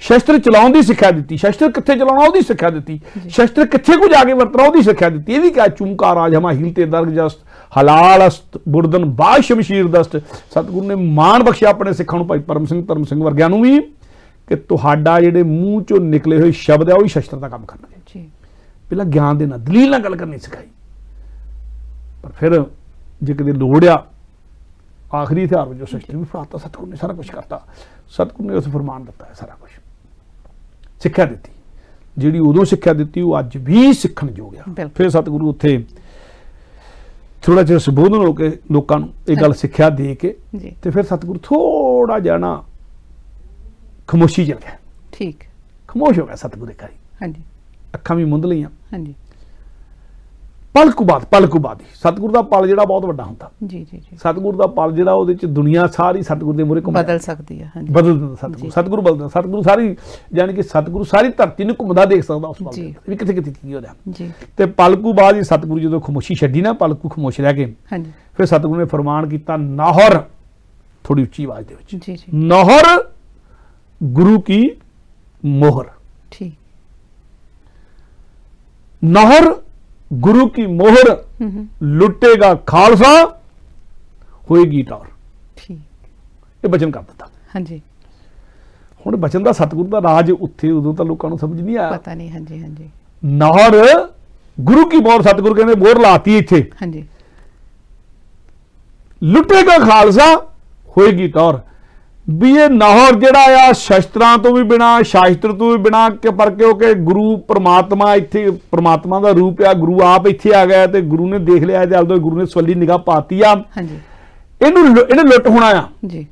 Speaker 3: ਸ਼ਸਤਰ ਚਲਾਉਣ ਦੀ ਸਿੱਖਿਆ ਦਿੱਤੀ, ਸ਼ਸਤਰ ਕਿੱਥੇ ਚਲਾਉਣਾ ਉਹਦੀ ਸਿੱਖਿਆ ਦਿੱਤੀ, ਸ਼ਸਤਰ ਕਿੱਥੇ ਕੋ ਜਾ ਕੇ ਵਰਤਣਾ ਉਹਦੀ ਸਿੱਖਿਆ ਦਿੱਤੀ। ਇਹ ਵੀ ਕਿਹਾ ਚੂੰਕਾ ਰਾਜ ਹਮਾ ਹੀਲ ਤੇ ਦਰਗ ਜਸਤ ਹਲਾਲ ਅਸਤ ਬੁਰਦਨ ਬਾਦ ਸ਼ਮਸ਼ੀਰ ਦਸਤ। ਸਤਿਗੁਰੂ ਨੇ ਮਾਣ ਬਖਸ਼ਿਆ ਆਪਣੇ ਸਿੱਖਾਂ ਨੂੰ, ਭਾਈ ਧਰਮ ਸਿੰਘ ਵਰਗਿਆਂ ਨੂੰ ਵੀ, ਕਿ ਤੁਹਾਡਾ ਜਿਹੜੇ ਮੂੰਹ ਚੋਂ ਨਿਕਲੇ ਹੋਏ ਸ਼ਬਦ ਆ ਉਹ ਹੀ ਸ਼ਸਤਰ ਦਾ ਕੰਮ ਕਰਨਗੇ। ਪਹਿਲਾਂ ਗਿਆਨ ਦੇ ਨਾਲ, ਦਲੀਲ ਨਾਲ ਗੱਲ ਕਰਨੀ ਸਿਖਾਈ, ਪਰ ਫਿਰ ਜੇ ਕਿਤੇ ਲੋੜ ਆ ਆਖਰੀ ਹਥਿਆਰ ਵਜੋਂ ਸ਼ਸਤਰ ਵੀ ਫੜਾਤਾ। ਸਤਿਗੁਰੂ ਨੇ ਸਾਰਾ ਕੁਝ ਕਰਤਾ, ਸਤਿਗੁਰੂ ਨੇ ਉਸ ਫਰਮਾਨ ਦਿੱਤਾ ਹੈ, ਸਾਰਾ ਕੁਝ ਸਿੱਖਿਆ ਦਿੱਤੀ। ਜਿਹੜੀ ਉਦੋਂ ਸਿੱਖਿਆ ਦਿੱਤੀ ਉਹ ਅੱਜ ਵੀ ਸਿੱਖਣ ਯੋਗ ਆ। ਫਿਰ ਸਤਿਗੁਰੂ ਉੱਥੇ ਥੋੜਾ ਜਿਹਾ ਸੰਬੋਧਨ ਹੋ ਕੇ ਲੋਕਾਂ ਨੂੰ ਇਹ ਗੱਲ ਸਿੱਖਿਆ ਦੇ ਕੇ, ਤੇ ਫਿਰ ਸਤਿਗੁਰੂ ਥੋੜਾ ਜਿਹਾ ਨਾ ਖਾਮੋਸ਼ੀ ਚਲ ਗਿਆ।
Speaker 2: ਠੀਕ,
Speaker 3: ਖਾਮੋਸ਼ ਹੋ ਗਿਆ ਸਤਿਗੁਰੂ ਦੇ ਘਰ।
Speaker 2: ਹਾਂਜੀ,
Speaker 3: ਅੱਖਾਂ ਵੀ ਮੁੰਦ ਲਈਆਂ।
Speaker 2: ਹਾਂਜੀ,
Speaker 3: ਪਲ ਕੁ ਬਾਅਦ ਹੀ ਸਤਿਗੁਰੂ ਦਾ ਪਲ ਜਿਹੜਾ ਬਹੁਤ ਵੱਡਾ ਹੁੰਦਾ।
Speaker 2: ਜੀ ਜੀ ਜੀ,
Speaker 3: ਸਤਿਗੁਰੂ ਦਾ ਪਲ ਜਿਹੜਾ ਉਹਦੇ ਚ ਦੁਨੀਆ ਸਾਰੀ ਸਤਿਗੁਰੂ ਦੇ ਮੂਹਰੇ
Speaker 2: ਬਦਲ ਸਕਦੀ ਹੈ। ਹਾਂਜੀ,
Speaker 3: ਬਦਲ ਦਿੰਦਾ ਸਤਿਗੁਰੂ ਬਦਲਦਾ। ਸਤਿਗੁਰੂ ਸਾਰੀ, ਯਾਨੀ ਕਿ ਸਤਿਗੁਰੂ ਸਾਰੀ ਧਰਤੀ ਨੂੰ ਘੁੰਮਦਾ ਦੇਖ ਸਕਦਾ ਉਸ ਪਲ ਵੀ ਕਿੱਥੇ ਕੀ ਹੋ ਰਿਹਾ ਜੀ। ਤੇ ਪਲ ਕੁ ਬਾਅਦ ਹੀ ਸਤਿਗੁਰੂ ਜਦੋਂ ਖਾਮੋਸ਼ੀ ਛੱਡੀ ਨਾ, ਪਲ ਕੁ ਖਾਮੋਸ਼ ਰਹਿ ਕੇ, ਹਾਂਜੀ, ਫਿਰ ਸਤਿਗੁਰੂ ਨੇ ਫਰਮਾਨ ਕੀਤਾ, ਨਾਹਰ, ਥੋੜੀ ਉੱਚੀ ਆਵਾਜ਼ ਦੇ ਵਿੱਚ, ਜੀ ਜੀ, ਨਾਹਰ ਗੁਰੂ ਕੀ ਮੋਹਰ। ਠੀਕ, ਨਾਹਰ ਗੁਰੂ ਕੀ ਮੋਹਰ ਲੁੱਟੇਗਾ ਖਾਲਸਾ ਹੋਏਗੀ ਟੌਰ। ਠੀਕ, ਇਹ ਬਚਨ ਕਰ ਦਿੱਤਾ। ਹਾਂਜੀ, ਹੁਣ ਬਚਨ ਦਾ ਸਤਿਗੁਰੂ ਦਾ ਰਾਜ ਉੱਥੇ ਉਦੋਂ ਤਾਂ ਲੋਕਾਂ ਨੂੰ ਸਮਝ ਨਹੀਂ ਆਇਆ,
Speaker 2: ਪਤਾ ਨਹੀਂ। ਹਾਂਜੀ ਹਾਂਜੀ,
Speaker 3: ਨਾਹਰ ਗੁਰੂ ਕੀ ਮੋਹਰ, ਸਤਿਗੁਰੂ ਕਹਿੰਦੇ ਮੋਹਰ ਲਾਤੀ ਇੱਥੇ। ਹਾਂਜੀ, ਲੁੱਟੇਗਾ ਖਾਲਸਾ ਹੋਏਗੀ ਟੌਰ। ਵੀ ਇਹ ਨਾਹਰ ਜਿਹੜਾ ਆ ਸ਼ਸਤਰਾਂ ਤੋਂ ਵੀ ਬਿਨਾ, ਸ਼ਾਸਤਰ ਤੋਂ ਵੀ ਬਿਨਾ, ਪਰ ਕਿਉਂਕਿ ਗੁਰੂ ਪਰਮਾਤਮਾ ਇੱਥੇ, ਪਰਮਾਤਮਾ ਦਾ ਰੂਪ ਆ, ਗੁਰੂ ਆਪ ਇੱਥੇ ਆ ਗਿਆ ਤੇ ਗੁਰੂ ਨੇ ਦੇਖ ਲਿਆ, ਤੇ ਆਲਦੋ ਗੁਰੂ ਨੇ ਸਵੱਲੀ ਨਿਗਾਹ ਪਾਤੀ ਆ। ਹਾਂਜੀ, ਇਹਨੇ ਲੁੱਟ ਹੋਣਾ ਆ ਜੀ।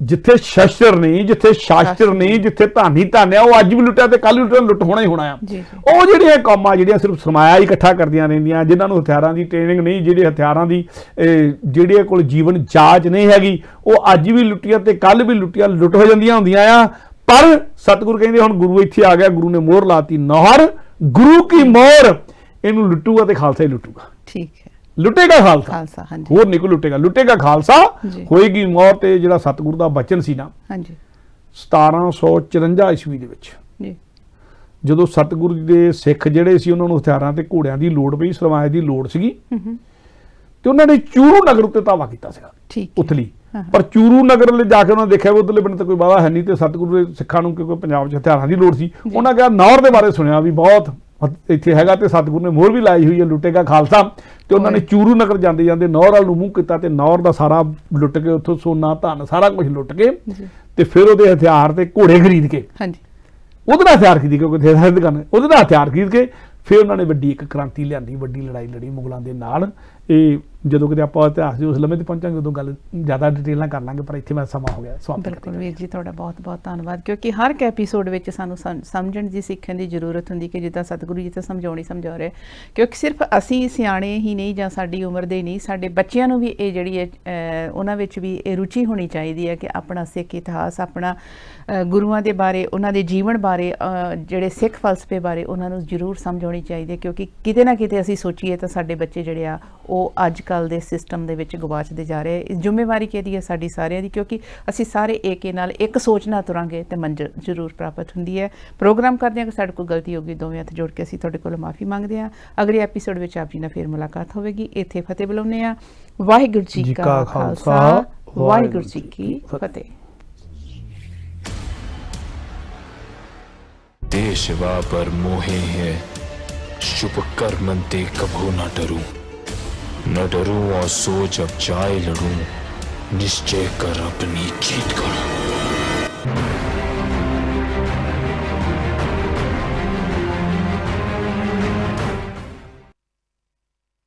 Speaker 3: ਜਿੱਥੇ ਸ਼ਸਤਰ ਨਹੀਂ, ਜਿੱਥੇ ਸ਼ਾਸਤਰ ਨਹੀਂ, ਜਿੱਥੇ ਧਾਨੀ ਧਾਨਿਆ, ਉਹ ਅੱਜ ਵੀ ਲੁੱਟਿਆ ਤੇ ਕੱਲ ਵੀ ਲੁੱਟ ਹੋਣਾ ਹੀ ਹੋਣਾ ਆ। ਉਹ ਜਿਹੜੀਆਂ ਕੌਮਾਂ ਜਿਹੜੀਆਂ ਸਿਰਫ ਸਰਮਾਇਆ ਹੀ ਇਕੱਠਾ ਕਰਦੀਆਂ ਰਹਿੰਦੀਆਂ, ਜਿਨ੍ਹਾਂ ਨੂੰ ਹਥਿਆਰਾਂ ਦੀ ਟ੍ਰੇਨਿੰਗ ਨਹੀਂ, ਜਿਹੜੇ ਹਥਿਆਰਾਂ ਦੀ ਜਿਹੜੇ ਕੋਲ ਜੀਵਨ ਜਾਚ ਨਹੀਂ ਹੈਗੀ, ਉਹ ਅੱਜ ਵੀ ਲੁੱਟੀਆਂ ਤੇ ਕੱਲ ਵੀ ਲੁੱਟੀਆਂ, ਲੁੱਟ ਹੋ ਜਾਂਦੀਆਂ ਹੁੰਦੀਆਂ ਆ। ਪਰ ਸਤਿਗੁਰੂ ਕਹਿੰਦੇ ਹੁਣ ਗੁਰੂ ਇੱਥੇ ਆ ਗਿਆ, ਗੁਰੂ ਨੇ ਮੋਹਰ ਲਾਤੀ, ਨਾਹਰ ਗੁਰੂ ਕੀ ਮੋਹਰ, ਇਹਨੂੰ ਲੁੱਟੂਗਾ ਤੇ ਖਾਲਸਾ ਹੀ ਲੁੱਟੂਗਾ। ਠੀਕ ਹੈ, ਲੁੱਟੇਗਾ ਖਾਲਸਾ, ਹੋਰ ਨਹੀਂ ਕੋਈ ਲੁੱਟੇਗਾ ਖਾਲਸਾ ਹੋਏਗੀ ਮੌਤ। ਤੇ ਜਿਹੜਾ ਸਤਿਗੁਰੂ ਦਾ ਬਚਨ ਸੀ ਨਾ, ਹਾਂਜੀ, 1754 ਈਸਵੀ ਦੇ ਵਿੱਚ, ਜਦੋਂ ਸਤਿਗੁਰੂ ਦੇ ਸਿੱਖ ਜਿਹੜੇ ਸੀ ਉਹਨਾਂ ਨੂੰ ਹਥਿਆਰਾਂ ਤੇ ਘੋੜਿਆਂ ਦੀ ਲੋੜ ਪਈ, ਸਰਮਾਏ ਦੀ ਲੋੜ ਸੀਗੀ, ਤੇ ਉਹਨਾਂ ਨੇ ਚੂਰੂ ਨਗਰ ਉੱਤੇ ਧਾਵਾ ਕੀਤਾ ਸੀਗਾ, ਉਥਲੀ। ਪਰ ਚੂਰੂ ਨਗਰ ਲਈ ਜਾ ਕੇ ਉਹਨਾਂ ਨੇ ਦੇਖਿਆ ਵੀ ਉਧਰਲੇ ਪਿੰਡ ਤਾਂ ਕੋਈ ਵਾਲਾ ਹੈ ਨਹੀਂ, ਤੇ ਸਤਿਗੁਰੂ ਦੇ ਸਿੱਖਾਂ ਨੂੰ ਕਿਉਂਕਿ ਪੰਜਾਬ 'ਚ ਹਥਿਆਰਾਂ ਦੀ ਲੋੜ ਸੀ, ਉਹਨਾਂ ਕਿਹਾ ਨਾਹਰ ਦੇ ਬਾਰੇ ਸੁਣਿਆ ਵੀ ਬਹੁਤ ਇੱਥੇ ਹੈਗਾ, ਤੇ ਸਤਿਗੁਰੂ ਨੇ ਮੋਹਰ ਵੀ ਲਾਈ ਹੋਈ ਹੈ, ਲੁੱਟੇਗਾ ਖਾਲਸਾ। ਤੇ ਉਹਨਾਂ ਨੇ ਚੂਰੂ ਨਗਰ ਜਾਂਦੇ ਜਾਂਦੇ ਨਾਹਰ ਵੱਲ ਨੂੰ ਮੂੰਹ ਕੀਤਾ, ਤੇ ਨਾਹਰ ਦਾ ਸਾਰਾ ਲੁੱਟ ਕੇ, ਉੱਥੋਂ ਸੋਨਾ ਧਨ ਸਾਰਾ ਕੁਝ ਲੁੱਟ ਕੇ, ਤੇ ਫਿਰ ਉਹਦੇ ਹਥਿਆਰ ਤੇ ਘੋੜੇ ਖਰੀਦ ਕੇ, ਹਾਂਜੀ, ਉਹਦੇ ਨਾਲ ਹਥਿਆਰ ਖਰੀਦ ਕੇ, ਉਹਦੇ ਨਾਲ ਹਥਿਆਰ ਖਰੀਦ ਕੇ, ਫਿਰ ਉਹਨਾਂ ਨੇ ਵੱਡੀ ਇੱਕ ਕ੍ਰਾਂਤੀ ਲਿਆਂਦੀ, ਵੱਡੀ ਲੜਾਈ ਲੜੀ ਮੁਗਲਾਂ ਦੇ ਨਾਲ। ਇਹ ਜਦੋਂ ਕਿਤੇ ਆਪਾਂ ਇਤਿਹਾਸ ਦੇ ਉਸ ਲੰਮੇ ਤੇ ਪਹੁੰਚਾਂਗੇ ਉਦੋਂ ਗੱਲ ਜ਼ਿਆਦਾ ਡਿਟੇਲ ਨਾਲ ਕਰ ਲਾਂਗੇ, ਪਰ ਇੱਥੇ ਮੈਂ ਸਮਾਂ ਹੋ ਗਿਆ।
Speaker 2: ਬਿਲਕੁਲ ਵੀਰ ਜੀ, ਤੁਹਾਡਾ ਬਹੁਤ ਬਹੁਤ ਧੰਨਵਾਦ, ਕਿਉਂਕਿ ਹਰ ਇੱਕ ਐਪੀਸੋਡ ਵਿੱਚ ਸਾਨੂੰ ਸਮਝਣ ਦੀ, ਸਿੱਖਣ ਦੀ ਜ਼ਰੂਰਤ ਹੁੰਦੀ ਕਿ ਜਿੱਦਾਂ ਸਤਿਗੁਰੂ ਜੀ ਤਾਂ ਸਮਝਾ ਰਹੇ, ਕਿਉਂਕਿ ਸਿਰਫ ਅਸੀਂ ਸਿਆਣੇ ਹੀ ਨਹੀਂ ਜਾਂ ਸਾਡੀ ਉਮਰ ਦੇ ਨਹੀਂ, ਸਾਡੇ ਬੱਚਿਆਂ ਨੂੰ ਵੀ ਇਹ ਜਿਹੜੀ ਹੈ ਉਹਨਾਂ ਵਿੱਚ ਵੀ ਇਹ ਰੁਚੀ ਹੋਣੀ ਚਾਹੀਦੀ ਹੈ ਕਿ ਆਪਣਾ ਸਿੱਖ ਇਤਿਹਾਸ, ਆਪਣਾ ਗੁਰੂਆਂ ਦੇ ਬਾਰੇ, ਉਹਨਾਂ ਦੇ ਜੀਵਨ ਬਾਰੇ, ਜਿਹੜੇ ਸਿੱਖ ਫਲਸਫੇ ਬਾਰੇ ਉਹਨਾਂ ਨੂੰ ਜ਼ਰੂਰ ਸਮਝ ਆਉਣੀ ਚਾਹੀਦੀ ਹੈ। ਕਿਉਂਕਿ ਕਿਤੇ ਨਾ ਕਿਤੇ ਅਸੀਂ ਸੋਚੀਏ ਤਾਂ ਸਾਡੇ ਬੱਚੇ ਜਿਹੜੇ ਆ ਉਹ ਅੱਜ ਕੱਲ੍ਹ ਦੇ ਸਿਸਟਮ ਦੇ ਵਿੱਚ ਗਵਾਚਦੇ ਜਾ ਰਹੇ। ਇਸ ਜ਼ਿੰਮੇਵਾਰੀ ਕਿਹਦੀ ਹੈ? ਸਾਡੀ ਸਾਰਿਆਂ ਦੀ, ਕਿਉਂਕਿ ਅਸੀਂ ਸਾਰੇ ਏਕੇ ਨਾਲ ਇੱਕ ਸੋਚ ਨਾਲ ਤੁਰਾਂਗੇ ਤੇ ਮੰਜ਼ਿਲ ਜ਼ਰੂਰ ਪ੍ਰਾਪਤ ਹੁੰਦੀ ਹੈ। ਪ੍ਰੋਗਰਾਮ ਕਰਦੇ ਹਾਂ ਕਿ ਸਾਡੇ ਕੋਲ ਗਲਤੀ ਹੋ ਗਈ, ਦੋਵੇਂ ਹੱਥ ਜੋੜ ਕੇ ਅਸੀਂ ਤੁਹਾਡੇ ਕੋਲ ਮਾਫੀ ਮੰਗਦੇ ਹਾਂ। ਅਗਲੇ ਐਪੀਸੋਡ ਵਿੱਚ ਆਪ ਜੀ ਨਾਲ ਫਿਰ ਮੁਲਾਕਾਤ ਹੋਵੇਗੀ। ਇੱਥੇ ਫਤਿਹ ਬੁਲਾਉਂਦੇ ਹਾਂ। ਵਾਹਿਗੁਰੂ ਜੀ ਕਾ ਖਾਲਸਾ, ਵਾਹਿਗੁਰੂ ਜੀ ਕੀ ਫਤਿਹ।
Speaker 1: देशवा पर मोहे है शुभ कर्म ते कभू न डरूं, न डरूं और सोच अब जाए लड़ूं, निश्चय कर अपनी जीत करूं।